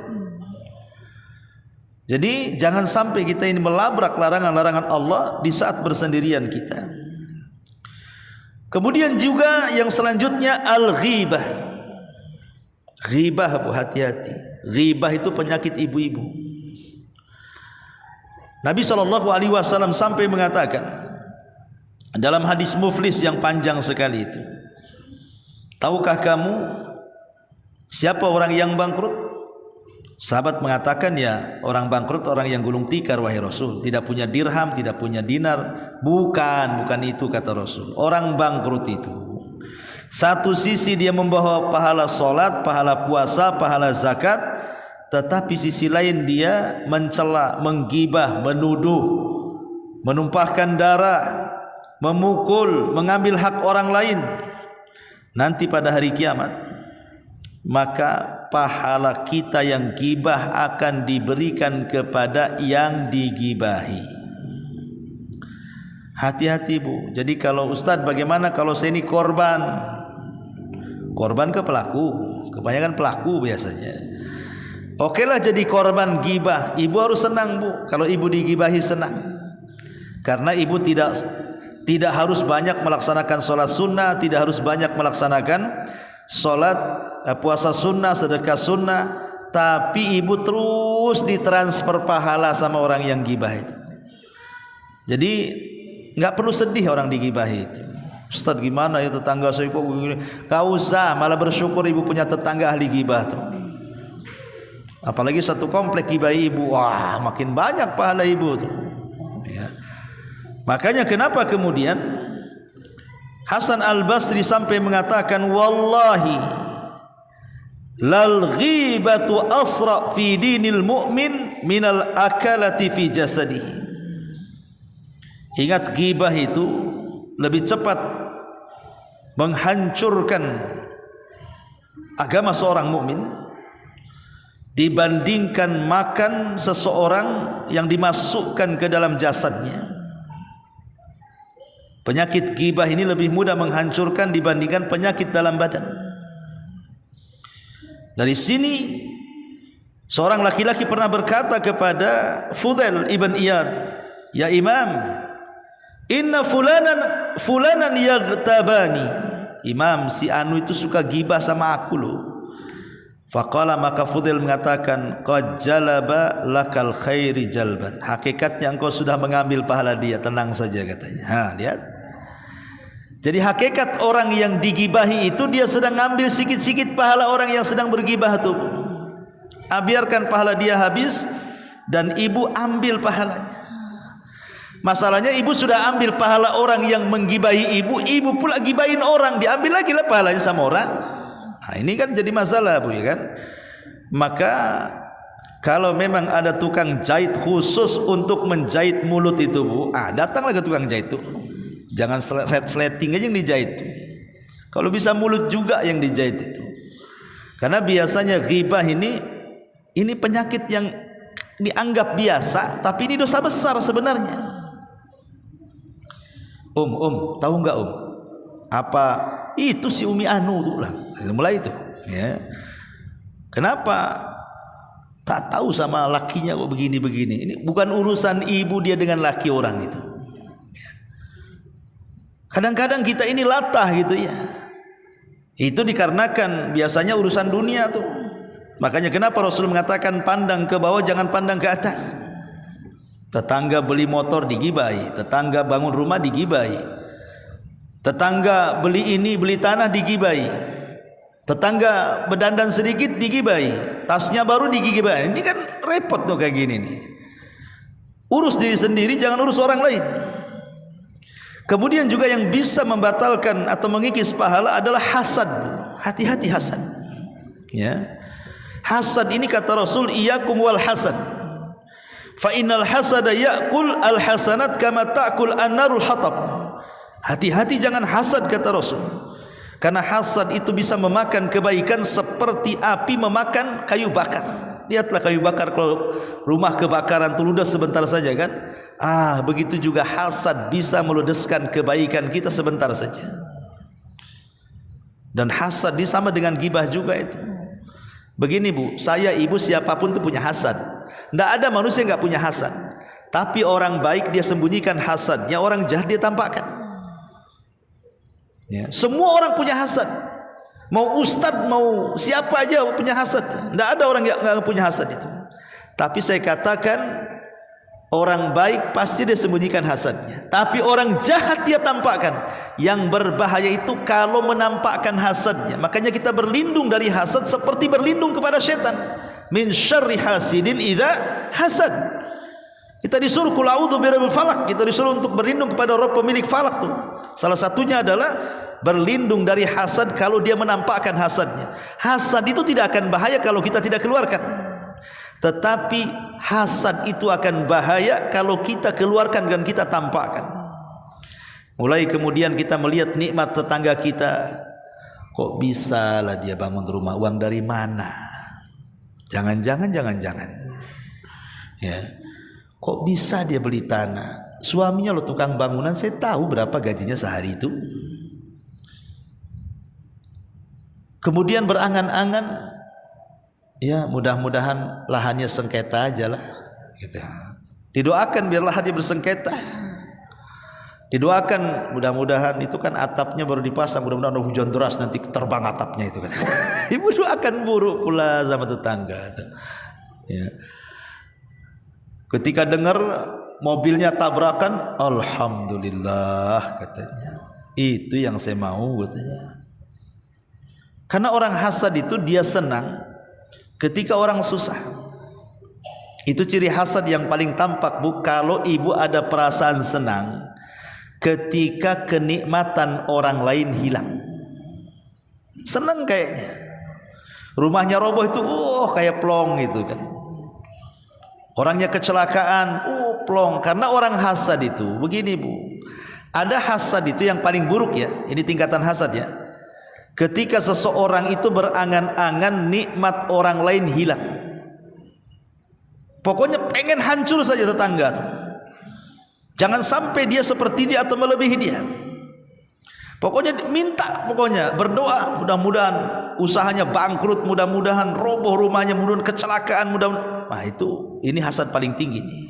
Jadi jangan sampai kita ini melabrak larangan-larangan Allah di saat bersendirian kita. Kemudian juga yang selanjutnya al-ghibah. Ghibah, Bu, hati-hati. Ghibah itu penyakit ibu-ibu. Nabi SAW sampai mengatakan dalam hadis Muflis yang panjang sekali itu, tahukah kamu siapa orang yang bangkrut? Sahabat mengatakan, ya, orang bangkrut orang yang gulung tikar, wahai Rasul, tidak punya dirham, tidak punya dinar. Bukan itu, kata Rasul. Orang bangkrut itu satu sisi dia membawa pahala solat, pahala puasa, pahala zakat, tetapi sisi lain dia mencela, menggibah, menuduh, menumpahkan darah, memukul, mengambil hak orang lain. Nanti pada hari kiamat, maka pahala kita yang gibah akan diberikan kepada yang digibahi. Hati-hati, Bu. Jadi kalau Ustadz, bagaimana kalau saya ini korban ke pelaku, kebanyakan pelaku biasanya. Okelah jadi korban gibah, ibu harus senang, Bu. Kalau ibu digibahi senang, karena ibu tidak harus banyak melaksanakan sholat sunnah, tidak harus banyak melaksanakan sholat puasa sunnah, sedekah sunnah, tapi ibu terus ditransfer pahala sama orang yang gibah itu. Jadi nggak perlu sedih orang digibahi itu. Ustaz, gimana ya tetangga saya kok begini? Gak usah, malah bersyukur ibu punya tetangga ahli gibah tuh. Apalagi satu komplek gibahi ibu, wah makin banyak pahala ibu tuh. Ya. Makanya kenapa kemudian Hasan Al-Basri sampai mengatakan, wallahi lal ghibatu asra fi dinil mu'min minal akalati fi jasadihi. Ingat, ghibah itu lebih cepat menghancurkan agama seorang mukmin dibandingkan makan seseorang yang dimasukkan ke dalam jasadnya. Penyakit ghibah ini lebih mudah menghancurkan dibandingkan penyakit dalam badan. Dari sini seorang laki-laki pernah berkata kepada Fudail ibn Iyad, ya Imam, inna fulanan yaghtabani. Imam, si anu itu suka gibah sama aku loh. Faqala, maka Fudail mengatakan, qad jalaba lakal khairi jalban. Hakikatnya engkau sudah mengambil pahala dia, tenang saja katanya. Lihat. Jadi hakikat orang yang digibahi itu dia sedang ngambil sikit-sikit pahala orang yang sedang bergibah itu. Biarkan pahala dia habis dan ibu ambil pahalanya. Masalahnya ibu sudah ambil pahala orang yang menggibahi ibu, ibu pula gibahin orang, diambil lagi lah pahalanya sama orang. Nah, ini kan jadi masalah, Bu, ya kan? Maka kalau memang ada tukang jahit khusus untuk menjahit mulut itu, Bu, datanglah ke tukang jahit itu. Jangan sleting aja yang dijahit. Kalau bisa mulut juga yang dijahit itu. Karena biasanya ghibah ini penyakit yang dianggap biasa, tapi ini dosa besar sebenarnya. Tahu nggak apa itu si Umi Anu tuh lah, mulai itu, ya. Kenapa tak tahu sama lakinya kok begini-begini? Ini bukan urusan ibu dia dengan laki orang itu. Kadang-kadang kita ini latah gitu ya. Itu dikarenakan biasanya urusan dunia tuh. Makanya kenapa Rasul mengatakan pandang ke bawah jangan pandang ke atas. Tetangga beli motor digibahi, tetangga bangun rumah digibahi, tetangga beli ini beli tanah digibahi, tetangga berdandan sedikit digibahi, tasnya baru digibahi. Ini kan repot tuh kayak gini nih. Urus diri sendiri, jangan urus orang lain. Kemudian juga yang bisa membatalkan atau mengikis pahala adalah hasad. Hati-hati hasad. Ya. Hasad ini kata Rasul, iyyakum wal hasad. Fa innal hasada ya'kul al hasanat kama ta'kul an-narul hatab. Hati-hati jangan hasad kata Rasul. Karena hasad itu bisa memakan kebaikan seperti api memakan kayu bakar. Lihatlah kayu bakar, kalau rumah kebakaran tuh ludes sebentar saja kan? Begitu juga hasad bisa meludeskan kebaikan kita sebentar saja. Dan hasad ini sama dengan gibah juga itu. Begini Bu, saya ibu siapapun tuh punya hasad. Tidak ada manusia yang tidak punya hasad. Tapi orang baik dia sembunyikan hasadnya, orang jahat dia tampakkan. Ya. Semua orang punya hasad. Mau ustadz, mau siapa aja punya hasad. Tidak ada orang yang tidak punya hasad itu. Tapi saya katakan, orang baik pasti dia sembunyikan hasadnya. Tapi orang jahat dia tampakkan. Yang berbahaya itu kalau menampakkan hasadnya. Makanya kita berlindung dari hasad seperti berlindung kepada syaitan. Min syarri hasidin idza hasad. Kita disuruh qul a'udzu birabbil falaq. Kita disuruh untuk berlindung kepada Rabb pemilik falak tuh. Salah satunya adalah berlindung dari hasad kalau dia menampakkan hasadnya. Hasad itu tidak akan bahaya kalau kita tidak keluarkan. Tetapi hasad itu akan bahaya kalau kita keluarkan dan kita tampakkan. Mulai kemudian kita melihat nikmat tetangga kita. Kok bisa lah dia bangun rumah, uang dari mana? Jangan-jangan ya. Kok bisa dia beli tanah? Suaminya lo tukang bangunan, saya tahu berapa gajinya sehari itu. Kemudian berangan-angan, ya mudah-mudahan lahannya sengketa aja lah gitu. Didoakan biar lahannya bersengketa. Didoakan mudah-mudahan itu kan atapnya baru dipasang, mudah-mudahan hujan deras nanti terbang atapnya itu kan. Ibu doakan buruk pula sama tetangga. Ya. Ketika dengar mobilnya tabrakan, alhamdulillah katanya. Itu yang saya mau katanya. Karena orang hasad itu dia senang ketika orang susah. Itu ciri hasad yang paling tampak, Bu. Kalau ibu ada perasaan senang ketika kenikmatan orang lain hilang. Senang kayaknya. Rumahnya roboh itu kayak plong gitu kan. Orangnya kecelakaan, plong. Karena orang hasad itu begini, Bu. Ada hasad itu yang paling buruk ya. Ini tingkatan hasad ya. Ketika seseorang itu berangan-angan nikmat orang lain hilang. Pokoknya pengen hancur saja tetangga tuh. Jangan sampai dia seperti dia atau melebihi dia. Pokoknya minta, berdoa, mudah-mudahan usahanya bangkrut, mudah-mudahan roboh rumahnya, mudah-mudahan kecelakaan, mudah-mudahan. Nah itu, ini hasad paling tinggi nih.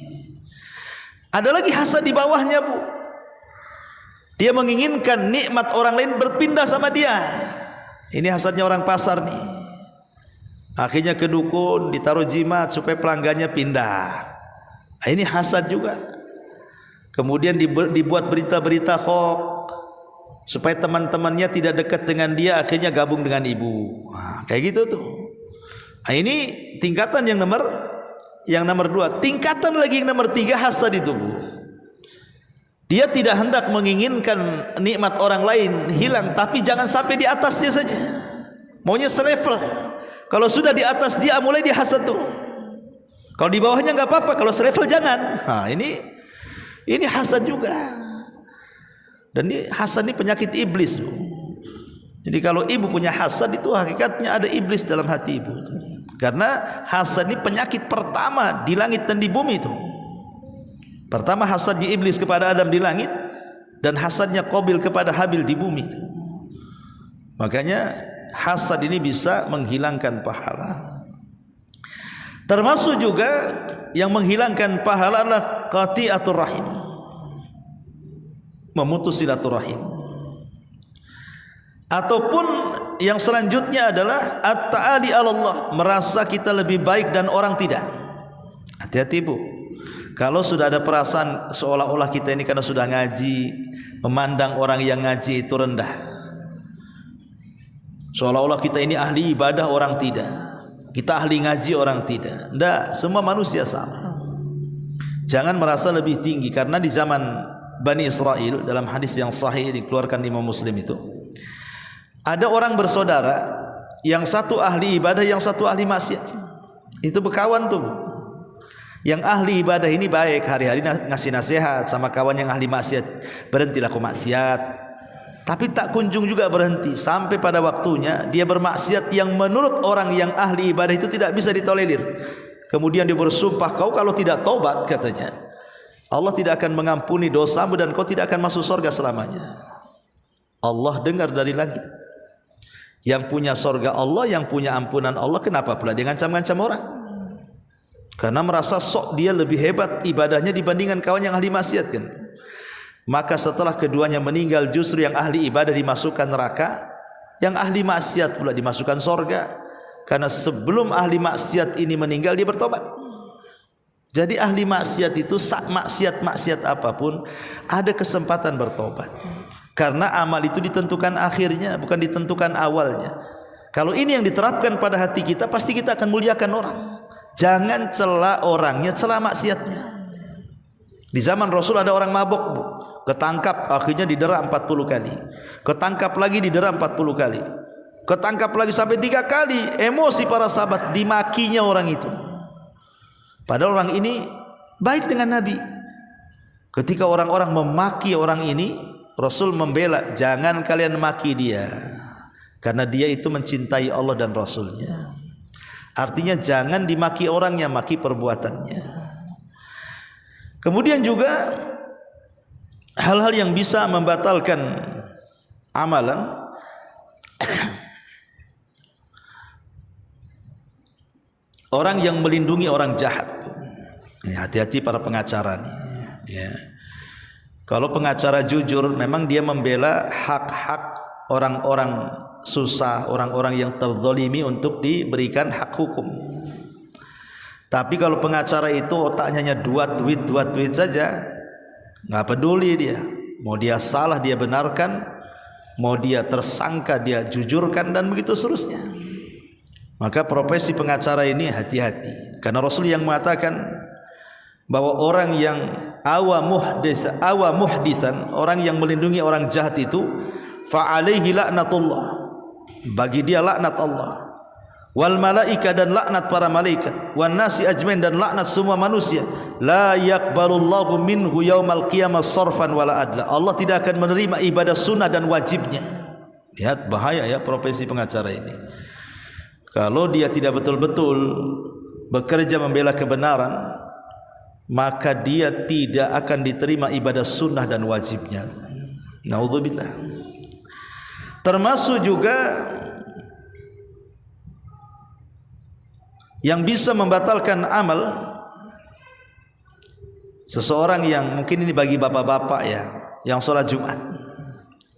Ada lagi hasad di bawahnya, Bu. Dia menginginkan nikmat orang lain berpindah sama dia. Ini hasadnya orang pasar nih. Akhirnya ke dukun, ditaruh jimat supaya pelanggannya pindah. Nah, ini hasad juga. Kemudian dibuat berita-berita hoax supaya teman-temannya tidak dekat dengan dia, akhirnya gabung dengan ibu. Nah, kayak gitu tuh. Nah, ini tingkatan yang nomor 2. Tingkatan lagi yang nomor 3 hasad itu, Bu. Dia tidak hendak menginginkan nikmat orang lain hilang, tapi jangan sampai di atasnya saja. Maunya selevel. Kalau sudah di atas dia mulai dihasad tuh. Kalau di bawahnya nggak apa-apa, kalau selevel jangan. Nah, ini hasad juga. Dan hasad ini penyakit iblis. Jadi kalau ibu punya hasad itu hakikatnya ada iblis dalam hati ibu. Karena hasad ini penyakit pertama di langit dan di bumi itu. Pertama hasad di iblis kepada Adam di langit, dan hasadnya Qabil kepada Habil di bumi. Makanya hasad ini bisa menghilangkan pahala. Termasuk juga yang menghilangkan pahala adalah qati'atur rahim, memutus silaturahim. Ataupun yang selanjutnya adalah at-ta'ali 'ala Allah, merasa kita lebih baik dan orang tidak. Hati-hati, Bu. Kalau sudah ada perasaan seolah-olah kita ini karena sudah ngaji, memandang orang yang ngaji itu rendah. Seolah-olah kita ini ahli ibadah, orang tidak. Kita ahli ngaji, orang tidak. Tidak, semua manusia sama. Jangan merasa lebih tinggi, karena di zaman Bani Israel, dalam hadis yang sahih dikeluarkan Imam Muslim itu, ada orang bersaudara, yang satu ahli ibadah, yang satu ahli maksiat. Itu berkawan tuh. Yang ahli ibadah ini baik, hari-hari ngasih nasihat sama kawan yang ahli maksiat, berhentilah kau maksiat. Tapi tak kunjung juga berhenti, sampai pada waktunya dia bermaksiat yang menurut orang yang ahli ibadah itu tidak bisa ditolerir. Kemudian dia bersumpah, kau kalau tidak tobat, katanya, Allah tidak akan mengampuni dosamu dan kau tidak akan masuk surga selamanya. Allah dengar dari langit. Yang punya surga Allah, yang punya ampunan Allah, kenapa pula dia ngancam-ngancam orang? karena merasa sok dia lebih hebat ibadahnya dibandingkan kawan yang ahli maksiat kan. Maka setelah keduanya meninggal, justru yang ahli ibadah dimasukkan neraka, yang ahli maksiat pula dimasukkan sorga. Karena sebelum ahli maksiat ini meninggal, dia bertobat. Jadi ahli maksiat itu maksiat apapun ada kesempatan bertobat, karena amal itu ditentukan akhirnya, bukan ditentukan awalnya. Kalau ini yang diterapkan pada hati kita, pasti kita akan muliakan orang. Jangan cela orangnya, cela maksiatnya. Di zaman Rasul ada orang mabuk, Bu. Ketangkap, akhirnya didera 40 kali. Ketangkap lagi, didera 40 kali. Ketangkap lagi sampai 3 kali. Emosi para sahabat, dimakinya orang itu. Padahal orang ini baik dengan Nabi. Ketika orang-orang memaki orang ini, Rasul membela, jangan kalian maki dia, karena dia itu mencintai Allah dan Rasulnya. Artinya jangan dimaki orangnya, maki perbuatannya. Kemudian juga hal-hal yang bisa membatalkan amalan, orang yang melindungi orang jahat. Hati-hati para pengacara nih. Ya. Kalau pengacara jujur, memang dia membela hak-hak orang-orang susah, orang-orang yang terzalimi untuk diberikan hak hukum. Tapi kalau pengacara itu otaknya hanya dua tweet saja, nggak peduli dia. Mau dia salah dia benarkan, mau dia tersangka dia jujurkan, dan begitu seterusnya. Maka profesi pengacara ini hati-hati, karena Rasul yang mengatakan bahwa orang yang awa muhdisan, orang yang melindungi orang jahat itu, fa alaihi laknatullah, bagi dia laknat Allah, wal malaika, dan laknat para malaikat, wan nasi ajmain, dan laknat semua manusia. La yaqbalullahu minhu yaumal qiyamah sarfan wala adla. Allah tidak akan menerima ibadah sunnah dan wajibnya. Lihat bahaya ya profesi pengacara ini. Kalau dia tidak betul-betul bekerja membela kebenaran, maka dia tidak akan diterima ibadah sunnah dan wajibnya. Naudzubillah. Termasuk juga yang bisa membatalkan amal, seseorang yang mungkin ini bagi bapak-bapak ya, yang sholat Jumat,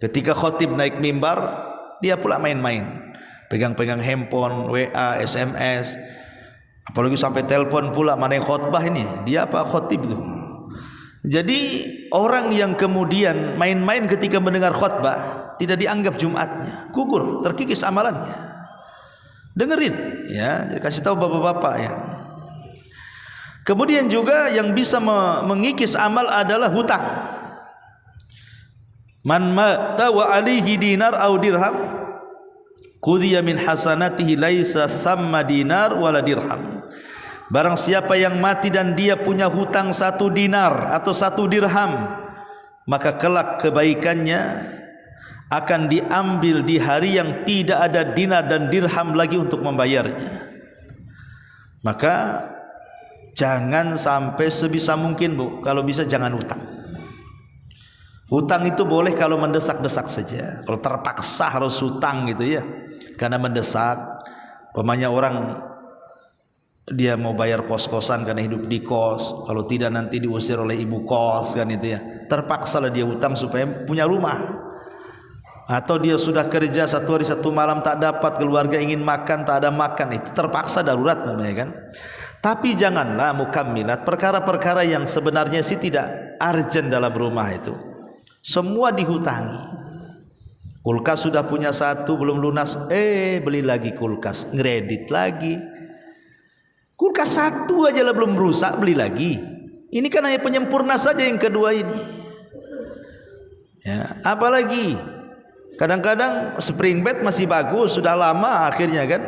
ketika khotib naik mimbar, dia pula main-main, pegang-pegang handphone, WA, SMS, apalagi sampai telepon pula, mana yang khotbah ini, dia apa khotib itu. Jadi orang yang kemudian main-main ketika mendengar khotbah, tidak dianggap Jumatnya, gugur, terkikis amalannya. Dengerin ya, kasih tahu bapak-bapak ya. Kemudian juga yang bisa mengikis amal adalah hutang. Man mata wa alihi dinar au dirham, qudhiya min hasanatihi laisa thamma dinar wala dirham. Barang siapa yang mati dan dia punya hutang 1 dinar atau 1 dirham, maka kelak kebaikannya akan diambil di hari yang tidak ada dinar dan dirham lagi untuk membayarnya. Maka jangan sampai, sebisa mungkin Bu, kalau bisa jangan hutang. Hutang itu boleh kalau mendesak-desak saja. Kalau terpaksa harus hutang gitu ya, karena mendesak. Pemanya orang dia mau bayar kos-kosan karena hidup di kos, kalau tidak nanti diusir oleh ibu kos kan itu ya. Terpaksalah dia hutang supaya punya rumah. Atau dia sudah kerja 1 hari 1 malam tak dapat, keluarga ingin makan tak ada makan, itu terpaksa darurat namanya kan. Tapi janganlah mukammilat, perkara-perkara yang sebenarnya sih tidak urgent dalam rumah itu semua dihutangi. Kulkas sudah punya 1 belum lunas, beli lagi kulkas, ngeredit lagi. Kulkas 1 aja lah belum rusak, beli lagi. Ini kan hanya penyempurna saja yang kedua ini. Ya, apalagi kadang-kadang spring bed masih bagus, sudah lama, akhirnya kan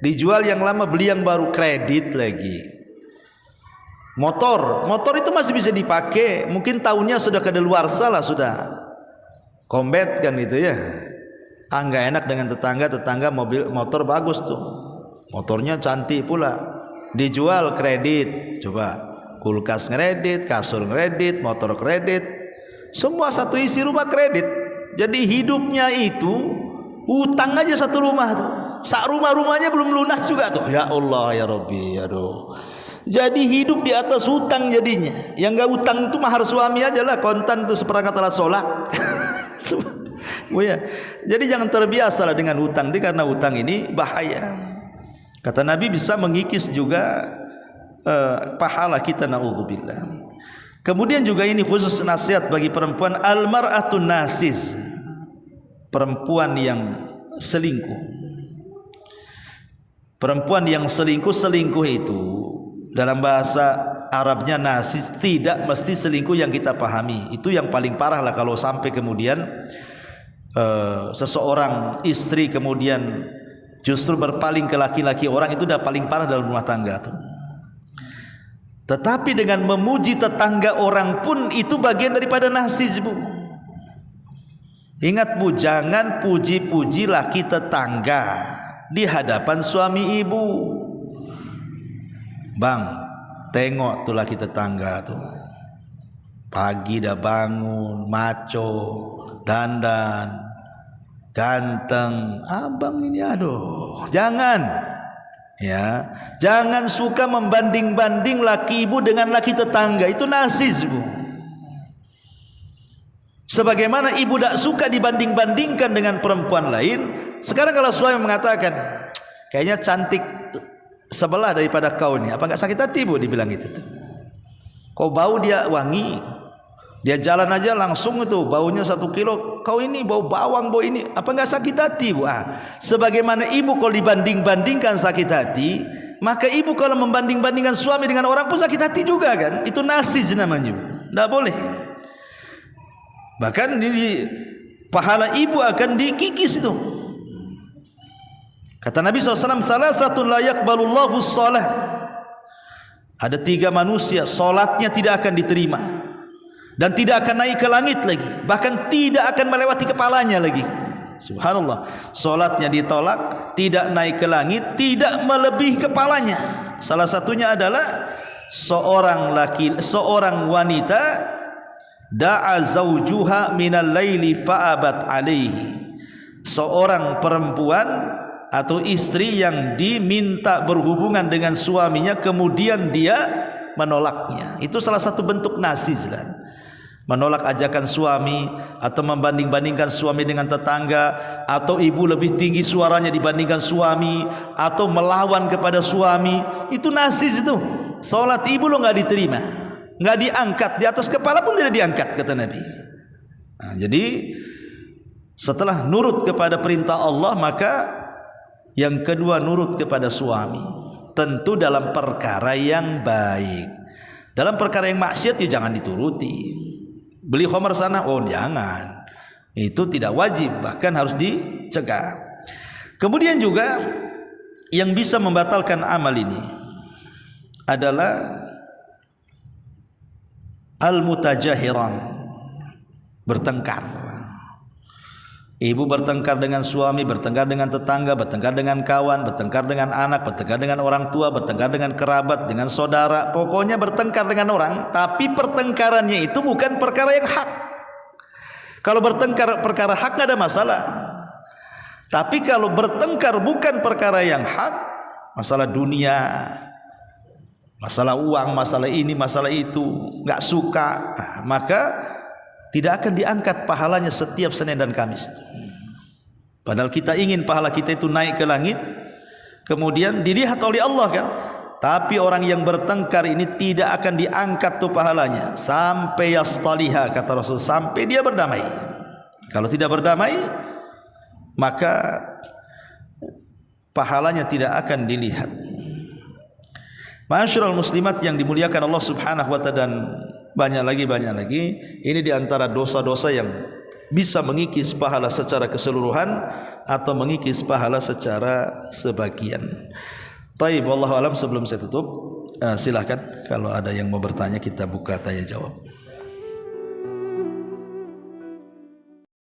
dijual yang lama, beli yang baru, kredit lagi. Motor itu masih bisa dipakai, mungkin tahunnya sudah kadaluarsa lah, sudah kombet kan itu ya. Nggak enak dengan tetangga motor bagus tuh, motornya cantik pula, dijual kredit. Coba kulkas kredit, kasur kredit, motor kredit, semua satu isi rumah kredit. Jadi hidupnya itu hutang aja 1 rumah tuh. Sak rumah-rumahnya belum lunas juga tuh. Ya Allah ya Rabbi, aduh. Jadi hidup di atas hutang jadinya. Yang enggak hutang itu mahar suami aja lah, kontan itu seperangkat alat sholat. Oh ya. Jadi jangan terbiasa lah dengan hutang, karena hutang ini bahaya. Kata Nabi bisa mengikis juga pahala kita, naudzubillah. Kemudian juga ini khusus nasihat bagi perempuan, almar'atun nasis, perempuan yang selingkuh. Perempuan yang selingkuh itu dalam bahasa Arabnya nasis, tidak mesti selingkuh yang kita pahami. Itu yang paling parah lah kalau sampai kemudian seseorang istri kemudian justru berpaling ke laki-laki orang, itu udah paling parah dalam rumah tangga tuh. Tetapi dengan memuji tetangga orang pun itu bagian daripada nasis, Bu. Ingat, Bu, jangan puji-puji laki tetangga di hadapan suami ibu. Bang, tengok tuh laki tetangga tuh, pagi dah bangun, maco, dandan, ganteng. Abang ini aduh, jangan. Ya, jangan suka membanding-banding laki ibu dengan laki tetangga, itu nasis, Bu. Sebagaimana ibu tak suka dibanding-bandingkan dengan perempuan lain, sekarang kalau suami mengatakan, kayaknya cantik sebelah daripada kau nih, apa enggak sakit hati, Bu, dibilang gitu tuh. Kau bau dia wangi, dia jalan aja langsung itu baunya 1 kilo, kau ini bau bawang, bau ini, apa enggak sakit hati, Bu? Sebagaimana ibu kalau dibanding-bandingkan sakit hati, maka ibu kalau membanding-bandingkan suami dengan orang pun sakit hati juga kan? Itu nasis namanya, Bu. Enggak boleh. Bahkan ini pahala ibu akan dikikis itu. Kata Nabi SAW, salasatun la yaqbalullahu shalah. Ada 3 manusia solatnya tidak akan diterima dan tidak akan naik ke langit lagi, bahkan tidak akan melewati kepalanya lagi. Subhanallah, solatnya ditolak, tidak naik ke langit, tidak melebihi kepalanya. Salah satunya adalah seorang wanita da'a zawjuha minal laili fa'abat alaihi. Seorang perempuan atau istri yang diminta berhubungan dengan suaminya kemudian dia menolaknya. Itu salah satu bentuk nasis lah. Menolak ajakan suami, atau membanding-bandingkan suami dengan tetangga, atau ibu lebih tinggi suaranya dibandingkan suami, atau melawan kepada suami. Itu nasis itu. Salat ibu lo nggak diterima, nggak diangkat, di atas kepala pun tidak diangkat, kata Nabi. Nah, jadi setelah nurut kepada perintah Allah, maka yang kedua nurut kepada suami, tentu dalam perkara yang baik. Dalam perkara yang maksiat ya jangan dituruti. Beli khamar sana, oh jangan, itu tidak wajib, bahkan harus dicegah. Kemudian juga yang bisa membatalkan amal ini adalah al-mutajahiran, bertengkar. Ibu bertengkar dengan suami, bertengkar dengan tetangga, bertengkar dengan kawan, bertengkar dengan anak, bertengkar dengan orang tua, bertengkar dengan kerabat, dengan saudara. Pokoknya bertengkar dengan orang, tapi pertengkarannya itu bukan perkara yang hak. Kalau bertengkar perkara hak nggak ada masalah. Tapi kalau bertengkar bukan perkara yang hak, masalah dunia, masalah uang, masalah ini, masalah itu, nggak suka, maka tidak akan diangkat pahalanya setiap Senin dan Kamis. Padahal kita ingin pahala kita itu naik ke langit, kemudian dilihat oleh Allah kan. Tapi orang yang bertengkar ini tidak akan diangkat tuh pahalanya sampai yastaliha, kata Rasul, sampai dia berdamai. Kalau tidak berdamai, maka pahalanya tidak akan dilihat. Ma'asyiral muslimat yang dimuliakan Allah Subhanahu wa ta'ala, dan banyak lagi. Ini diantara dosa-dosa yang bisa mengikis pahala secara keseluruhan atau mengikis pahala secara sebagian. Taib, wallahu alam. Sebelum saya tutup, silakan kalau ada yang mau bertanya, kita buka tanya jawab.